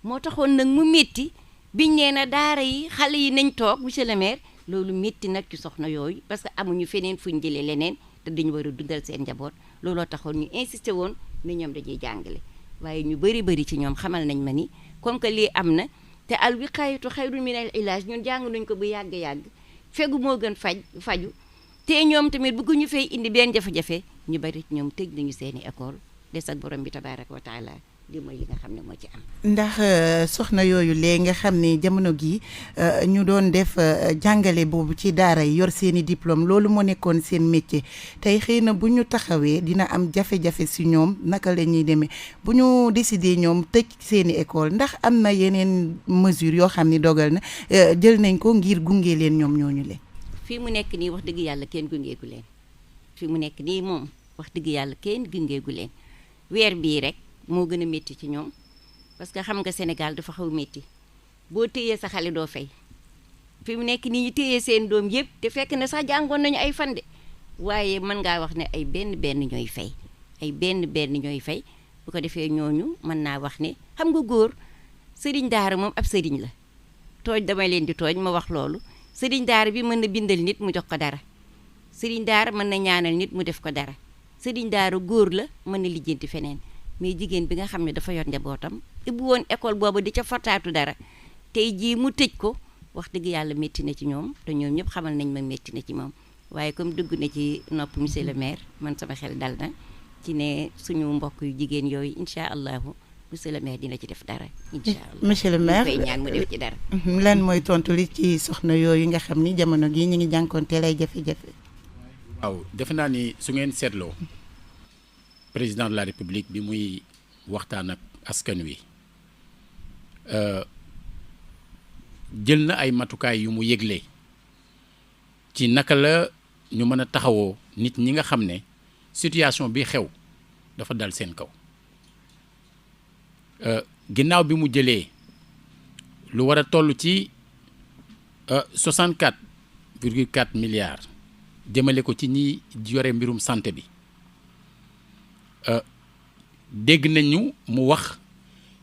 moo taxoon nag mu métti biñ nee na daara yi xale yi nañ toog monsieur le maire loolu métti nag ci soxna yooyu parce que amuñu feneen fuñ jëlee leneen te dañu war a dundal seen njaboot looloo taxoon ñu insisté woon ne ñoom dañuy jàngale waaye ñu bëri ci ñoom xamal nañ ma ni comme que lii am na te al wiqaayatu xayrun minal ilaaj ñun jàng nañ ko bu yàgg-yàgg fegu moo gën faju te ñoom tamit bëgguñu fay indi benn jafe-jafe ñu bari ñoom tëj nañu seeni école des ak borom bi tabaaraka wa taala li mooy li nga xam ne moo ci am. ndax soxna yooyu léegi nga xam ne jamono gi ñu doon def jàngale boobu ci daara yi yor seen i diplôme loolu moo nekkoon seen métier tey xëy na bu ñu taxawee dina am jafe-jafe si ñoom naka la ñuy demee bu ñu décidé ñoom tëj seen i école ndax am na yeneen mesure yoo xam ne dogal na jël nañ ko ngir gunge leen ñoom ñooñu leen. fii mu nekk nii wax dëgg yàlla kenn gungeegu leen fii mu nekk nii moom wax dëgg yàlla kenn gungeegu leen weer bii rek. moo gën a métti ci ñoom parce que xam nga Sénégal dafa xaw métti boo téyee sa xale doo fay fi mu nekk nii ñu téyee seen doom yëpp te fekk na sax jàngoon nañu ay fan de waaye mën ngaa wax ne ay benn ñooy fay ay benn ñooy fay bu ko defee ñooñu mën naa wax ne xam nga góor sëriñ daara moom ab sëriñ la tooj damay leen di tooj ma wax loolu sëriñ daara bi mën na bindal nit mu jox ko dara sëriñ daara mën na ñaanal nit mu def ko dara sëriñ daara góor la mën na lijjanti feneen mais jigéen bi nga xam ne dafa yor njabootam ubbi woon école boobu di ca fortaatu dara tey jii mu tëj ko wax dëgg yàlla métti na ci ñoom te ñoom ñëpp xamal nañ ma métti na ci moom waaye comme dugg na ci nopp monsieur le maire man sama xel dal na ci ne suñu mbokk yu jigéen yooyu incha allahu monsieur le maire dina ci def dara. incha allah monsieur le maire koy ñaan mu def ci dara. lan mooy tontu li ci soxna yooyu nga xam ni jamono gii ñu ngi jànkoonte lay jafe-jafe. waaw defe naa ni su ngeen seetloo. président de la république bi muy waxtaan ak askan wi jël na ay matukaay yu mu yëgle ci naka la ñu mën a taxawoo nit ñi nga xam ne situation bi xew dafa dal seen kaw ginnaaw bi mu jëlee lu war a toll ci 64,4 milliards jëmale ko ci ñi yore mbirum santé bi dégg nañu mu wax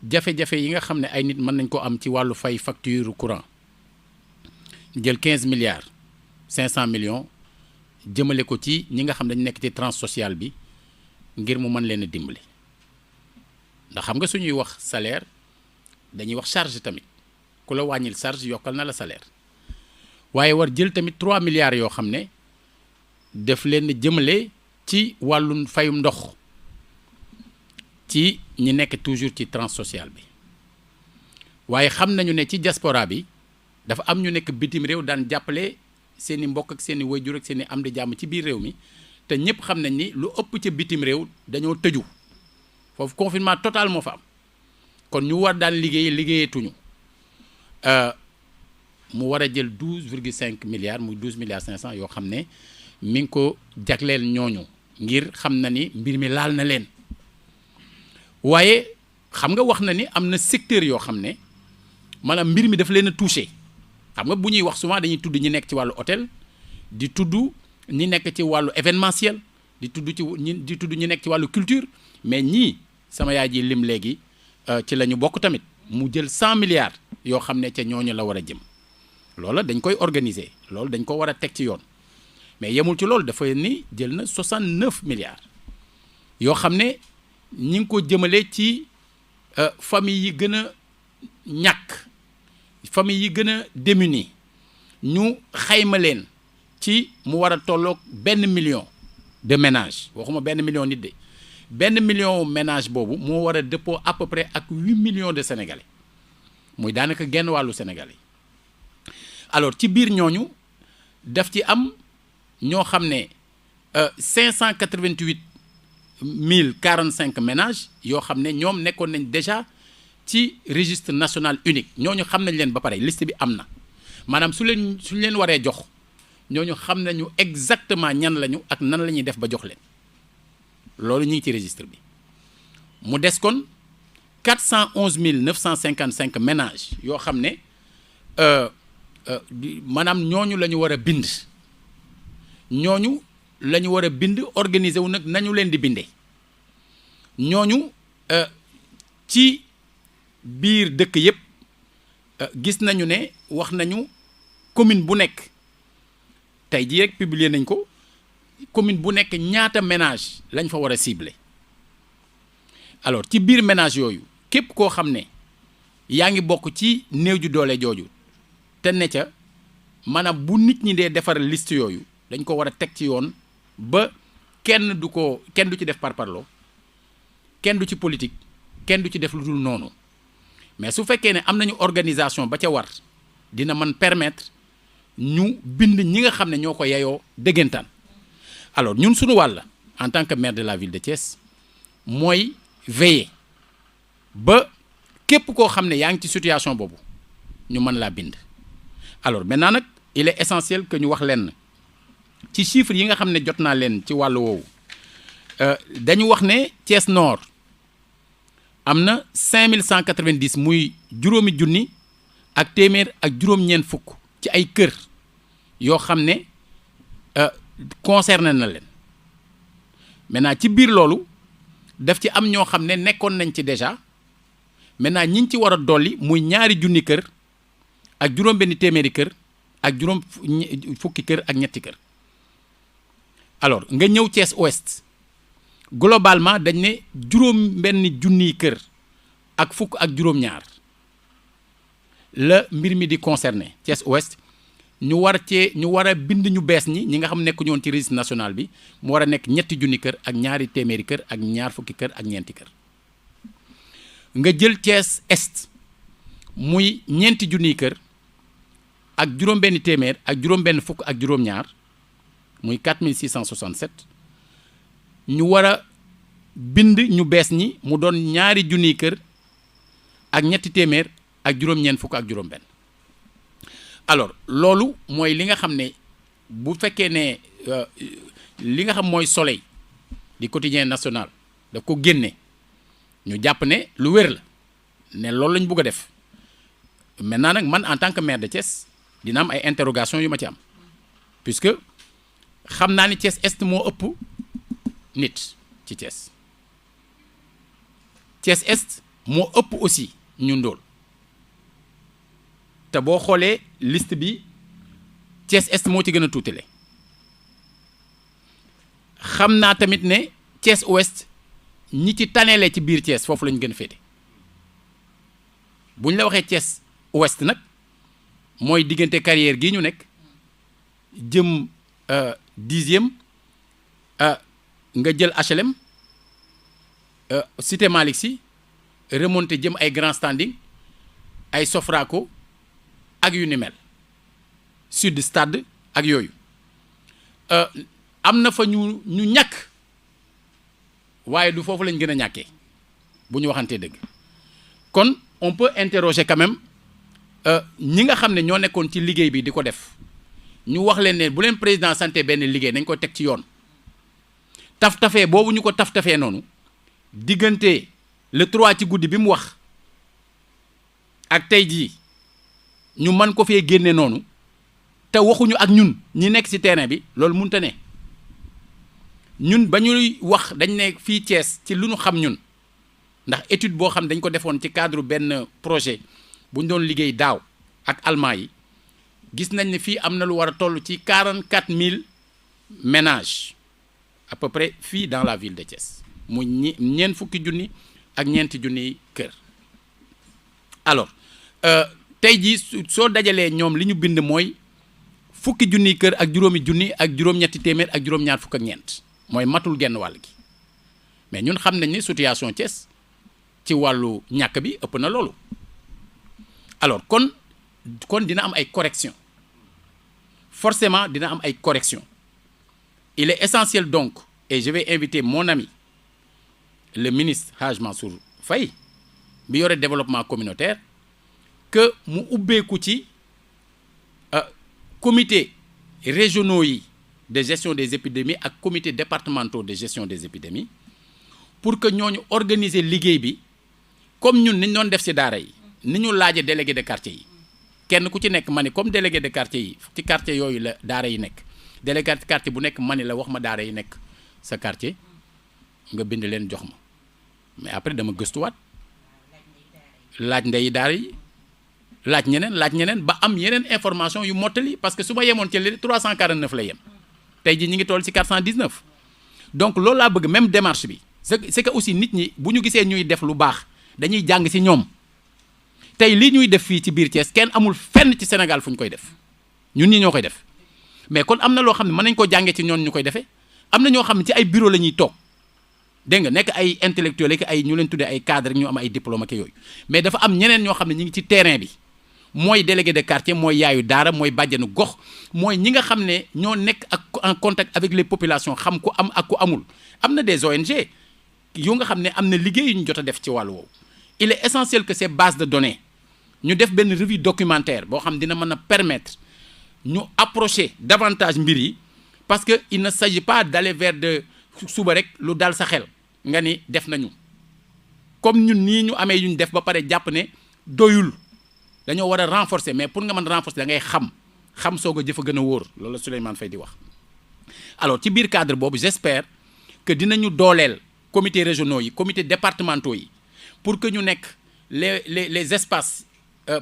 jafe-jafe yi nga xam ne ay nit mën nañ ko am ci wàllu fay facture courant jël 15 milliards 500 millions jëmale ko ci ñi nga xam dañu nekk ci tranche sociale bi ngir mu mën leen a dimbali ndax xam nga suñuy wax salaire dañuy wax charge tamit ku la wàññil charge yokkal na la salaire waaye war jël tamit 3 milliards yoo xam ne def leen jëmale ci wàllu fayum ndox ci ñi nekk toujours ci tranche sociale bi waaye xam nañu ne ci diaspora bi dafa am ñu nekk bitim réew daan jàppale seeni mbokk ak seeni waajur ak seeni am di jàmm ci biir réew mi te ñëpp xam nañ ni lu ëpp ca bitim réew dañoo tëju foofu confinement total moo fa am kon ñu war daan liggéeyeetuñu mu war a jël 12,5 milliards muy 12 milliards 500 yoo xam ne mi ngi ko jagleel ñooñu ngir xam na ni mbir mi laal na leen waaye xam nga wax na ni am na secteur yoo xam ne maanaam mbir mi daf leen a touché xam nga bu ñuy wax souvent dañuy tudd ñi nekk ci wàllu hôtel di tudd ñi nekk ci wàllu événementiel di tudd ñi nekk ci wàllu culture mais ñii sama yaay ji lim léegi ci la ñu bokk tamit mu jël 100 milliards yoo xam ne ca ñooñu la war a jëm loola dañ koy organiser loolu dañ ko war a teg ci yoon mais yemul ci loolu dafa ni jël na 69 milliards yoo xam ne ñi ngi ko jëmale ci famille yi gën a ñàkk famille yi gën a démunis ñu xayma leen ci mu war a tolloog 1 million de ménages waxuma 1 million nit de 1 million ménage boobu moo war a dëppoo à peu près ak 8 millions de sénégalais muy daanaka genn wàllu sénégalais alors ci biir ñooñu daf ci am ñoo xam ne 588 045 ménages yoo xam ne ñoom nekkoon nañ déjà ci registre national unique ñooñu xam nañ leen ba pare liste bi am na maanaam suñu leen waree jox ñooñu xam nañu exactement ñan lañu ak nan la ñuy def ba jox leen loolu ñu ngi ci registre bi mu des kon 411 955 ménages yoo xam ne maanaam ñooñu la ñu war a bind ñooñu la ñu war a bind organiser wu nag nañu leen di bindee ñooñu ci biir dëkk yëpp gis nañu ne wax nañu commune bu nekk tey jii rek publier nañ ko commune bu nekk ñaata ménage lañ fa war a cibler alors ci biir ménage yooyu képp koo xam ne yaa ngi bokk ci néew ju doole jooju te ne ca maanaam bu nit ñi dee defar liste yooyu dañ ko war a teg ci yoon ba kenn du ci def parparloo kenn du ci politique kenn du ci def lu dul noonu mais su fekkee ne am nañu organisation ba ca war dina mën permettre ñu bind ñi nga xam ne ñoo ko yeyoo dëggantaan alors ñun suñu wàll en tant que maire de la ville de Thiès mooy veiller ba képp koo xam ne yaa ngi ci situation boobu ñu mën laa bind alors maintenant nag il est essentiel que ñu wax leen ci chiffres yi nga xam ne jot naa leen ci wàllu woowu dañu wax ne Thiès Nord am na 5190 muy juróomi junni ak téeméer ak juróom-ñeent fukk ci ay kër yoo xam ne concerné na leen maintenant ci biir loolu daf ci am ñoo xam ne nekkoon nañ ci déjà maintenant ñi ci war a dolli muy ñaari junni kër ak juróom-benni téeméeri kër ak juróom fukki kër ak ñetti kër alors nga ñëw Thiès Ouest globalement dañ ne juróom-benni junniy kër ak fukk ak juróom-ñaar la mbir mi di concerné Thiès Ouest ñu war a bind ñu bees ñi nga xam nekk ñoon ci registre national bi mu war a nekk ñetti junni kër ak ñaari téeméeri kër ak ñaar fukki kër ak ñeenti kër nga jël Thiès Est muy ñeenti junniy kër ak juróom-benni téeméer ak juróom-benn fukk ak juróom-ñaar muy 4667 ñu war a bind ñu bees ñi mu doon ñaari junniy kër ak ñetti téeméer ak juróom-ñeent fukk ak juróom-benn alors loolu mooy li nga xam ne bu fekkee ne li nga xam mooy Soleil di quotidien national da ko génne ñu jàpp ne lu wér la ne loolu lañ bëgg a def maintenant nag man en tant que maire de Thiès dina am ay interrogations yu ma ci am puisque xam naa ni Thiès Est moo ëpp nit ci Thiès Thiès Est moo ëpp aussi ñu ndóol te boo xoolee liste bi Thiès Est moo ci gën a tuutale xam naa tamit ne Thiès Ouest ñi ci taneele ci biir Thiès foofu lañu gën a féete bu ñu la waxee Thiès Ouest nag mooy diggante carrière gii ñu nekk jëm 10e nga jël HLM Cité Malick Sy remonté jëm ay Grand Standing ay Sofraco ak yu ni mel Sud Stade ak yooyu am na fa ñu ñàkk waaye du foofu lañ gën a ñàkkee bu ñu waxantee dëgg kon on peut interroger quand même ñi nga xam ne ñoo nekkoon ci liggéey bi di ko def ñu wax leen ne bu leen président santé benn liggéey nañ ko teg ci yoon taf-tafee boobu ñu ko taf-tafee noonu diggante le 3 ci guddi bi mu wax ak tey jii ñu mën ko fee génne noonu te waxuñu ak ñun ñi nekk ci terrain bi loolu mënta ne ñun ba ñuy wax dañ ne fii Thiès ci lu ñu xam ñun ndax étude boo xam dañ ko defoon ci cadre benn projet bu ñu doon liggéey daaw ak allemand yi gis nañ ne fii am na lu war a toll ci 44 000 ménages à peu près fii dans la ville de Thiès mu ñeent fukki junni ak ñeenti junniy kër alors tey jii soo dajalee ñoom li ñu bind mooy fukki junniy kër ak juróomi junni ak juróom-ñetti téeméer ak juróom-ñaar fukk ak ñeent mooy matul genn wàll gi mais ñun xam nañ ni situation Thiès ci wàllu ñàkk bi ëpp na loolu alors kon dina am ay correction forcément dina am ay correction il est essentiel donc et je vais inviter mon ami le ministre Hadj Mansour Faye bi yore développement communautaire que mu ubbeeku ci comité régionaux yi de gestion des épidémies ak comité départementaux de gestion des épidémies pour que ñooñu organiser liggéey bi comme ñun ni ñu doon def ci daara yi ni ñu laaje délégué de quartier yi kenn ku ci nekk ma ni comme délégué de quartier yi ci quartier yooyu la daara yi nekk délégué de quartier bu nekk ma ni la wax ma daara yi nekk sa quartier nga bind leen jox ma mais après dama gëstuwaat laaj ndey daara yi laaj ñeneen ba am yeneen information yu mottali parce que su ma yemoon ci 349 lay yem tey jii ñi ngi toll ci 419 donc loolu laa bëgg même démarche bi c'est que aussi nit ñi bu ñu gisee ñuy def lu baax dañuy jàng ci ñoom tey lii ñuy def fii ci biir Thiès kenn amul fenn ci Sénégal fu ñu koy def ñun ñi ñoo koy def mais kon am na loo xam ne mën nañ ko jàngee ci ñoon ñu koy defee am na ñoo xam ne ci ay bureau la ñuy toog dégg nga nekk ay intellectuels ak ay ñu leen tuddee ay cadres ñu am ay diplôme ak yooyu mais dafa am ñeneen ñoo xam ne ñu ngi ci terrain bi mooy délégué de quartier mooy yaayu daara mooy bàjjenu gox mooy ñi nga xam ne ñoo nekk ak en contact avec les populations xam ku am ak ku amul am na des ONG yu nga xam ne am na liggéey yu ñu jot a def ci wàllu woowu il est essentiel que ces bases de données ñu def benn revue documentaire boo xam dina mën a permettre ñu approcher davantage mbir yi parce que il ne s'agit pas d'aller vers de suba rek lu dal sa xel nga ni def nañu comme ñun nii ñu amee yu ñu def ba pare jàpp ne doyul dañoo war a renforcer mais pour nga mën renforcer da ngay xam soog a jëf a gën a wóor loolu la Souleymane Faye di wax alors ci biir cadre boobu j'espère que dinañu dooleel comités régionaux yi comités départementaux yi pour que ñu nekk les espaces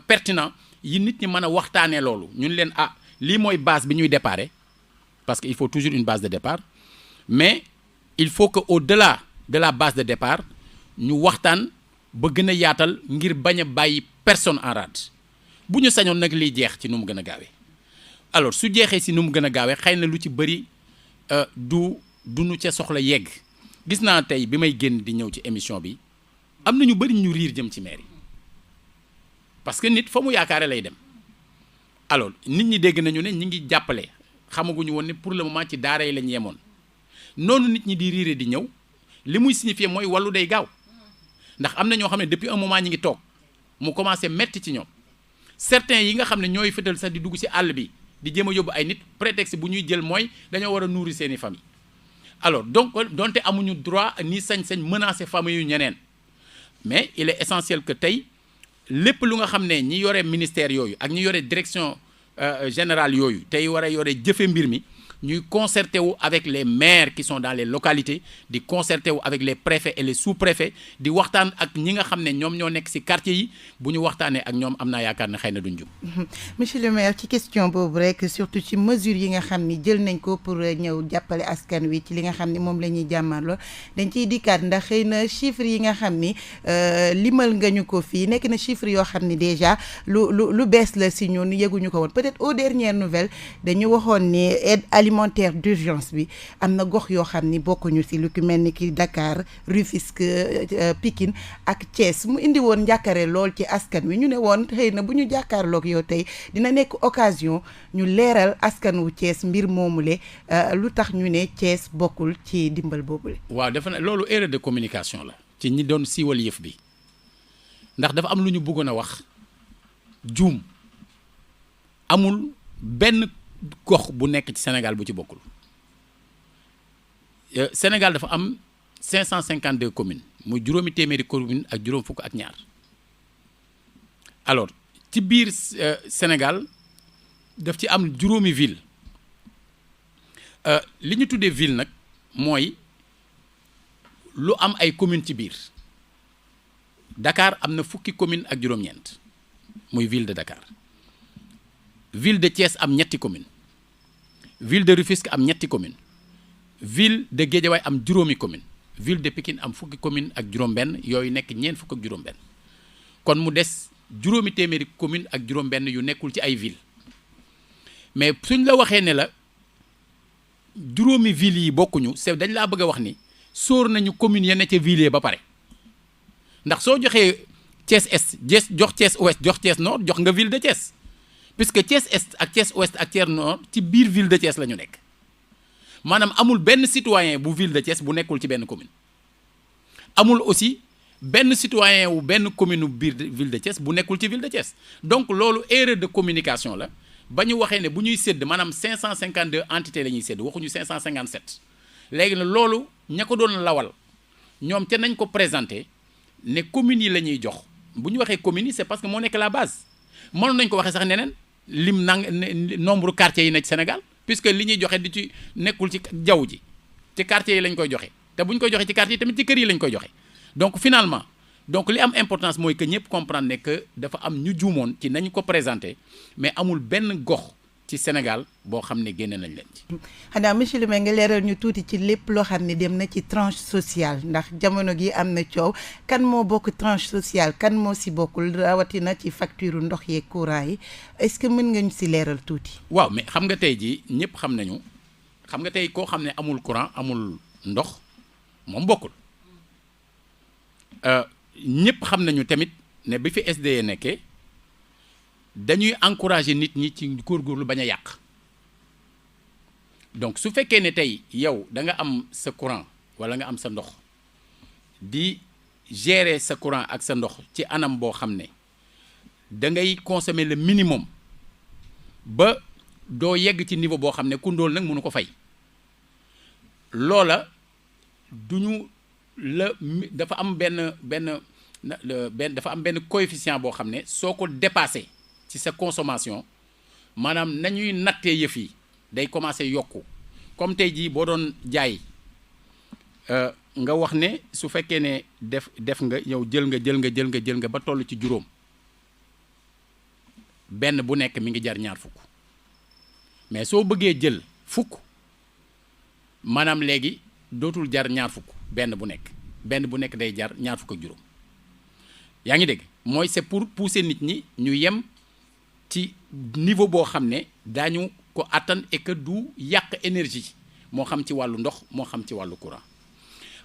pertinents yi nit ñi mën a waxtaanee loolu ñun leen lii mooy base bi ñuy déparé parce que il faut toujours une base de départ mais il faut que au-delà de la base de départ ñu waxtaan ba gën a yaatal ngir bañ a bàyyi personne en rade bu ñu sañoon nag liy jeex ci nu mu gën a gaawee alors su jeexee si nu mu gën a gaawee xëy na lu ci bëri du nu ca soxla yegg gis naa tey bi may génn di ñëw ci émission bi am na ñu bëri ñu riir jëm ci maire yi parce que nit fa mu yaakaare lay dem alors nit ñi dégg nañu ne ñi ngi jàppale xamaguñu woon ne pour le moment ci daara yi lañ yemoon noonu nit ñi di riire di ñëw li muy signifier mooy wàllu day gaaw ndax am na ñoo xam ne depuis un moment ñi ngi toog mu commencé metti ci ñoom certains yi nga xam ne ñooy fëtal sax di dugg ci àll bi di jéem a yóbbu ay nit prétexte bu ñuy jël mooy dañoo war a nourrir seeni famille alors donc donte amuñu droit ni sañ-sañ menacer famille yu ñeneen mais il est essentiel que tey lépp lu nga xam ne ñi yore ministère yooyu ak ñi yore direction générale yooyu tey war a yore jëfe mbir mi ñuy concerté wu avec les maires qui sont dans les localités di concerté wu avec les préfets et les sous-préfets di waxtaan ak ñi nga xam ne ñoom ñoo nekk ci quartier yi bu ñu waxtaanee ak ñoom am naa yaakaar ne xëy na duñ jub. monsieur le maire ci question boobu rek surtout ci mesures yi nga xam ni jël nañ ko pour ñëw jàppale askan wi ci li nga xam ni moom la ñuy jàmmarloo dañ ciy dikkaat ndax xëy na chiffres yi nga xam ni limal nga ñu ko fii nekk na chiffres yoo xam ni déjà lu bees la ci ñun yëguñu ko woon peut-être aux dernières nouvelles dañu waxoon ni aide alimentaire d'urgence bi am na gox yoo xam ni bokkuñu ci lu ki mel ni ki Dakar Rufisque Pikine ak Thiès mu indi woon njàkkare lool ci askan wi ñu ne woon xëy na bu ñu jàkkaarloog yow tey dina nekk occasion ñu leeral askan wu Thiès mbir moomule lu tax ñu ne Thiès bokkul ci dimbal boobule. waaw dafa ne loolu erreur de communication la ci ñi doon siiwal yëf bi ndax dafa am lu ñu bëggoon a wax juum amul benn gox bu nekk ci Sénégal bu ci bokkul Sénégal dafa am 552 communes muy juróomi téeméeri commune ak juróom fukk ak ñaar alors ci biir Sénégal daf ci am juróomi ville li ñu tuddee ville nag mooy lu am ay communes ci biir Dakar am na fukki commune ak juróom-ñeent muy ville de Dakar ville de Thiès am ñetti commune ville de Rufisque am ñetti commune ville de Guédiawaye am juróomi commune ville de Pikine am fukki commune ak juróom-benn yooyu nekk ñeent fukk ak juróom-benn kon mu des juróomi téeméeri commune ak juróom-benn yu nekkul ci ay ville mais suñ la waxee ne la juróomi ville yi bokkuñu c'est dañ laa bëgg a wax ni sóor nañu commune ya ne ca ville yi ba pare ndax soo joxee Thiès Est jox Thiès Ouest jox Thiès Nord jox nga ville de Thiès puisque Thiès Est ak Thiès Ouest ak Thiès Nord ci biir ville de Thiès la ñu nekk maanaam amul benn citoyen bu ville de Thiès bu nekkul ci benn commune amul aussi benn citoyen wu benn commune biir ville de Thiès bu nekkul ci ville de Thiès donc loolu erreur de communication la ba ñu waxee ne bu ñuy sédd maanaam 552 entités la ñuy sédd waxuñu 557 léegi nag loolu ña ko doon lawal ñoom te nañ ko présenté ne communes yi la ñuy jox bu ñu waxee communes yi c'est parce que moo nekk la base mënoon nañ ko waxee sax neneen lim nombre quartiers yi nekk Sénégal puisque li ñuy joxe di ci nekkul ci jaww ji ci quartiers yi lañ koy joxe te bu ñu koy joxe ci quartiers yi tamit ci kër yi lañ koy joxe donc finalement donc li am importance mooy que ñëpp comprendre ne que dafa am ñu juumoon ci nañu ko présenté mais amul benn gox ci Sénégal boo xam ne génne nañ leen ci. xanaa monsieur le maire nga leeral ñu tuuti ci lépp loo xam ne dem na ci tranche sociale ndax jamono gi am na coow kan moo bokk tranche sociale kan moo si bokkul rawatina ci facture ndox yeeg courant yi est-ce que mën nga ñu si leeral tuuti. waaw mais xam nga tey jii ñëpp xam nañu xam nga tey koo xam ne amul courant amul ndox moom bokkul ñëpp xam nañu tamit ne bi fi SDE nekkee. dañuy encourager nit ñi ci góorgóorlu bañ a yàq donc su fekkee ne tey yow da nga am sa courant walla nga am sa ndox di gérer sa courant ak sa ndox ci anam boo xam ne da ngay consommer le minimum ba doo yegg ci niveau boo xam ne ku ndóol nag mënu ko fay loola duñu la dafa am benn dafa am benn coefficient boo xam ne soo ko dépassé ci sa consommation maanaam nañuy nattee yëf yi day commencer yokku comme tey jii boo doon jaay nga wax ne su fekkee ne def nga yow jël nga ba toll ci juróom benn bu nekk mi ngi jar ñaar fukk mais soo bëggee jël fukk maanaam léegi dootul jar ñaar fukk benn bu nekk day jar ñaar fukk ak juróom yaa ngi dégg mooy c'est pour pousser nit ñi ñu yem ci niveau boo xam ne daañu ko attan et que du yàq énergie moo xam ci wàllu ndox moo xam ci wàllu courant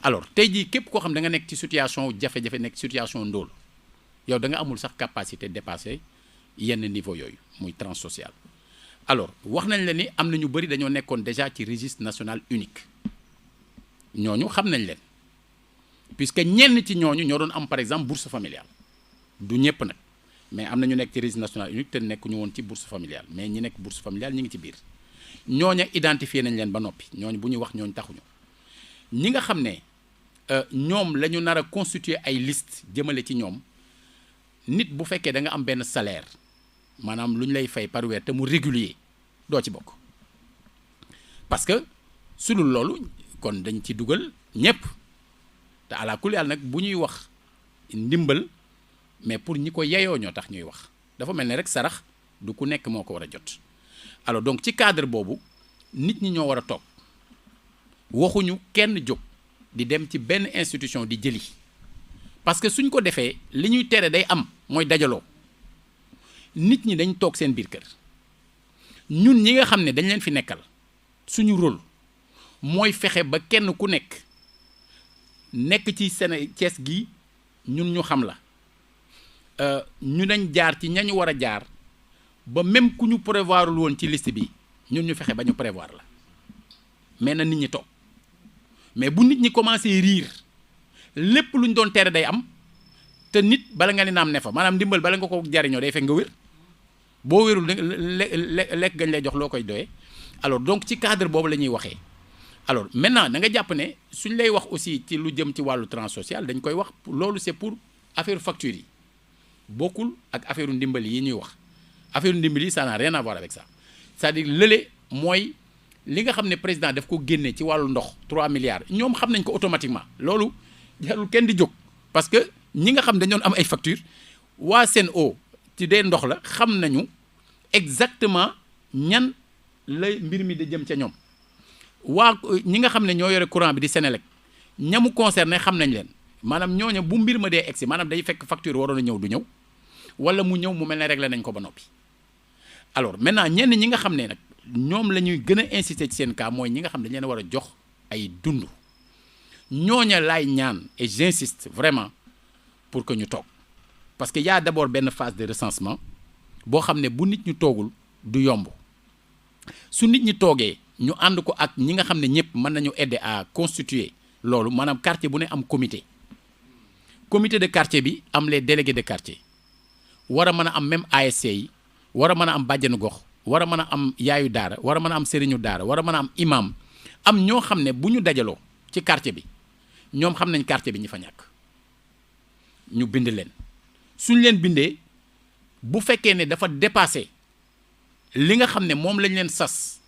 alors tey jii képp koo xam da nga nekk ci situation jafe-jafe nekk situation ndóol yow da nga amul sax capacité dépasser yenn niveau yooyu muy tranche sociale alors wax nañ la ni am na ñu bëri dañoo nekkoon déjà ci registre national unique ñooñu xam nañ leen puisque ñenn ci ñooñu ñoo doon am par exemple bourse familiale du ñëpp nag mais am na ñu nekk ci registre national unique te nekkuñu woon ci bourse familiale mais ñi nekk bourse familiale ñi ngi ci biir ñooña identifié nañ leen ba noppi ñooñu bu ñu wax ñooñu taxuñu ñi nga xam ne ñoom la ñu nar a constituer ay liste jëmale ci ñoom nit bu fekkee da nga am benn salaire maanaam lu ñu lay fay par weer te mu régulier doo ci bokk parce que su dul loolu kon dañ ci dugal ñëpp te ala kulli nag bu ñuy wax ndimbal mais pour ñi ko yeyoo ñoo tax ñuy wax dafa mel ne rek sarax du ku nekk moo ko war a jot alors donc ci cadre boobu nit ñi ñoo war a toog waxuñu kenn jóg di dem ci benn institution di jëli parce que suñ ko defee li ñuy tere day am mooy dajaloo nit ñi dañ toog seen biir kër ñun ñi nga xam ne dañ leen fi nekkal suñu rôle mooy fexe ba kenn ku nekk ci Thiès gi ñun ñu xam la ñu dañ jaar ci ñañu war a jaar ba même ku ñu prévoirul woon ci liste bi ñun ñu fexe ba ñu prévoir la mais na nit ñi toog mais bu nit ñi commencé riir lépp lu ñu doon tere day am te nit bala nga ni naam ne fa maanaam ndimbal bala nga ko jariñoo day fekk nga wér boo wérul lekk gañ lay jox loo koy doyee alors donc ci cadre boobu la ñuy waxee alors maintenant da nga jàpp ne suñ lay wax aussi ci lu jëm ci wàllu tranche sociale dañ koy wax loolu c'est pour affaire facture yi bokkul ak affaire ndimbal yi ñuy wax affaire ndimbal yi ça n'a rien à voir avec ça c'est-à-dire lële mooy li nga xam ne président daf ko génne ci wàllu ndox 3 milliards ñoom xam nañ ko automatiquement loolu jarul kenn di jóg parce que ñi nga xam dañoon am ay facture waa Sen'Eau ci dee ndox la xam nañu exactement ñan lay mbir mi di jëm ca ñoom waa ñi nga xam ne ñoo yore courant bi di Senelec ñamu concerné xam nañ leen maanaam ñooñu bu mbir ma dee egsi maanaam day fekk facture waroon a ñëw du ñëw wala mu ñëw mu mel ne réglé nañ ko ba noppi alors maintenant ñenn ñi nga xam ne nag ñoom la ñuy gën a insister ci seen cas mooy ñi nga xam ne dañ leen war a jox ay dund ñooña laay ñaan et j'insiste vraiment pour que ñu toog parce que y a d'abord benn phase de recensement boo xam ne bu nit ñu toogul du yomb su nit ñi toogee ñu ànd ko ak ñi nga xam ne ñëpp mën nañu aider à constituer loolu maanaam quartier bu ne am comité de quartier bi am les délégués de quartier war a mën a am même ASC yi war a mën a am bàjjenu gox war a mën a am yaayu daara war a mën a am sëriñu daara war a mën a am imam am ñoo xam ne bu ñu dajaloo ci quartier bi ñoom xam nañ quartier bi ñi fa ñàkk ñu bind leen suñ leen bindee bu fekkee ne dafa dépassé li nga xam ne moom lañ leen sas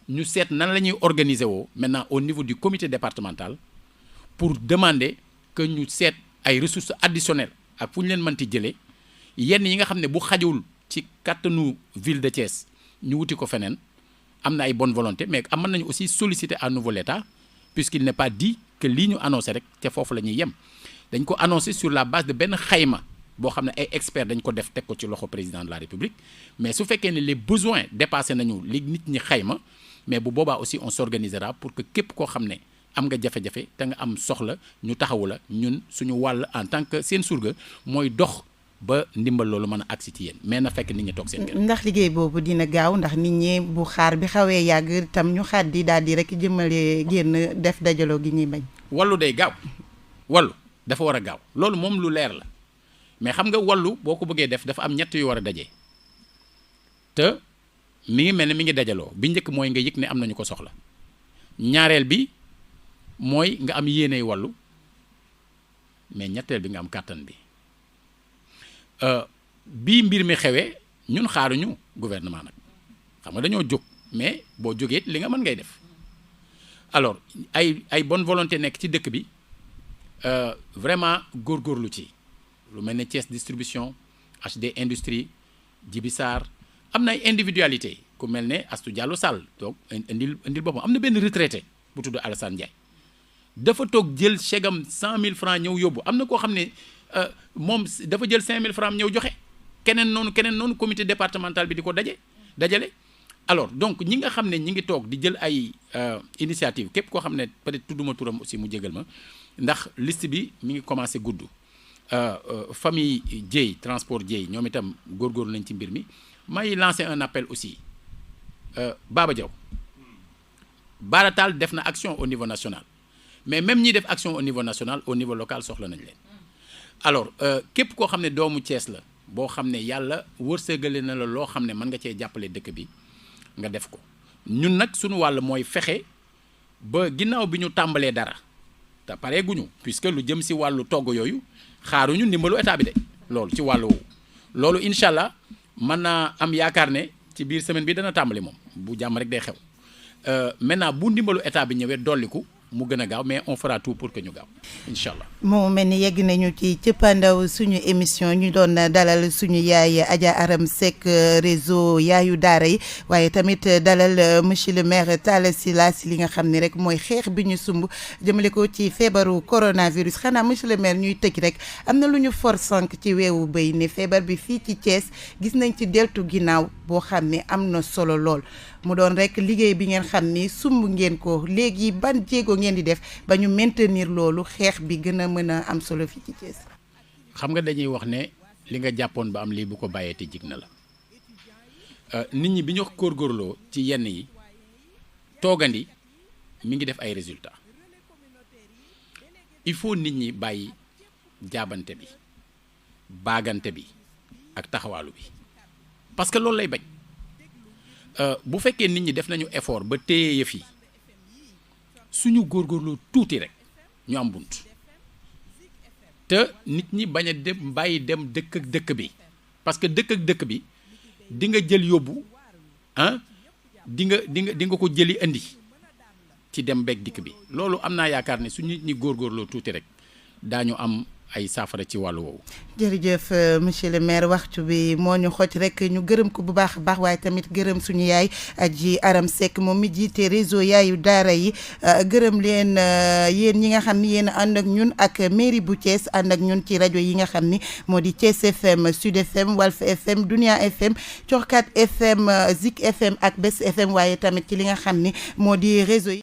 ñu seet nan la ñuy organiser woo maintenant au niveau du comité départemental pour demander que ñu seet ay ressources additionnelles ak fu ñu leen mënti jëlee yenn yi nga xam ne bu xajul ci kattanu ville de Thiès ñu wuti ko feneen am na ay bonne volonté mais am nañu aussi solliciter à nouveau l'État puisqu'il n'est pas dit que lii ñu annoncé rek te foofu la ñuy yem dañ ko annoncé sur la base de benn xayma boo xam ne ay experts dañ ko def teg ko ci loxo président de la République mais su fekkee ne les besoins dépassé nañu li nit ñi xayma mais bu boobaa aussi on s'organisera pour que képp koo xam ne am nga jafe-jafe te nga am soxla ñu taxawu la ñun suñu wàll en tant que seen surga mooy dox ba ndimbal loolu mën a agsi ci yéen mais na fekk nit ñi toog seen kër. ndax liggéey boobu dina gaaw ndax nit ñi bu xaar bi xawee yàgg tam ñu xaat di daal di rek jëmale génn def dajaloo gi ñuy bañ. wallu day gaaw wallu dafa war a gaaw loolu moom lu leer la mais xam nga wallu boo ko bëggee def dafa am ñett yu war a daje te mi ngi mel ne mi ngi dajaloo bi njëkk mooy nga yëg ne am nañu ko soxla ñaareel bi mooy nga am yéeney wallu mais ñetteel bi nga am kàttan bi. bii mbir mi xewee ñun xaaruñu gouvernement nag xam nga dañoo jóg mais boo jógee li nga mën ngay def alors ay bonne volonté nekk ci dëkk bi vraiment góorgóorlu ci lu mel ne Thiès distribution HD industrie Djibi Sarr am na ay individualité ku mel ne Astou Diallo Sall toog indil boppam am na benn retraité bu tudd Alassane Ndiaye dafa toog jël chèque am 100 000 francs ñëw yóbbu am na koo xam ne moom dafa jël 5 000 francs ñëw joxe keneen noonu comité départemental bi di ko dajale alors donc ñi nga xam ne ñi ngi toog di jël ay initiative képp koo xam ne peut-être tudduma turam aussi mu jégal ma ndax liste bi mi ngi commencé gudd famille Dieye transport Dieye ñoom itam góorgóorlu nañ ci mbir mi may lancer un appel aussi Baba Diaw Baratal def na action au niveau national mais même ñi def action au niveau national au niveau local soxla nañ leen alors képp koo xam ne doomu Thiès la boo xam ne yàlla wërsëgale na la loo xam ne mën nga cee jàppale dëkk bi nga def ko ñun nag suñu wàll mooy fexe ba ginnaaw bi ñu tàmbalee dara te pare guñu puisque lu jëm si wàllu togg yooyu xaaruñu ndimbalu état bi de loolu ci wàllu woowu loolu incha allah mën naa am yaakaar ne ci biir semaine bi dana tàmbali moom bu jàmm rek day xew maintenant bu ndimbalu état bi ñëwee dolliku mu gën a gaaw mais on fera tout pour que ñu gaaw incha allah. moo mel ni yegg nañu ci cëppandaw suñu émission ñu doon dalal suñu yaay Adja Arame Seck réseau yaayu daara yi waaye tamit dalal monsieur le maire Talla Sylla si li nga xam ne rek mooy xeex bi ñu sumb jëmale ko ci feebaru coronavirus xanaa monsieur le maire ñuy tëj rek am na lu ñu for sànq ci weewu béy ne feebar bi fii ci Thiès gis nañ ci deltu ginnaaw boo xam ne am na solo lool mu doon rek liggéey bi ngeen xam ni sumb ngeen ko léegi ban jéego ngeen di def ba ñu maintenir loolu xeex bi gën a mën a am solo fii ci Thiès. xam nga dañuy wax ne li nga jàppoon ba am lii bu ko bàyyee te jig na la nit ñi bi ñu góorgóorloo ci yenn yi toogandi mi ngi def ay résultats il faut nit ñi bàyyi jaabante bi baagante bi ak taxawaalu bi parce que loolu lay bañ bu fekkee nit ñi def nañu effort ba téye yëf yi suñu góorgóorloo tuuti rek ñu am bunt te nit ñi bañ a dem bàyyi dem dëkk ak dëkk bi parce que dëkk ak dëkk bi di nga jël yóbbu di nga ko jëli indi ci dem beeg dikk bi loolu am naa yaakaar ne su nit ñi góorgóorloo tuuti rek daañu am ay saafara ci wàllu woowu. jërëjëf monsieur le maire waxtu bi moo ñu xoj rek ñu gërëm ko bu baax a baax waaye tamit gërëm suñu yaay Adji Arame Seck moom mi jiite réseau yaayu daara yi gërëm leen yéen ñi nga xam ni yéen ànd ak ñun ak mairie bu Thiès ànd ak ñun ci rajo yi nga xam ni moo di Thiès FM Sud FM Walf FM Dunia FM Coxkat FM Zik FM ak Bes FM waaye tamit ci li nga xam ni moo di réseau yi.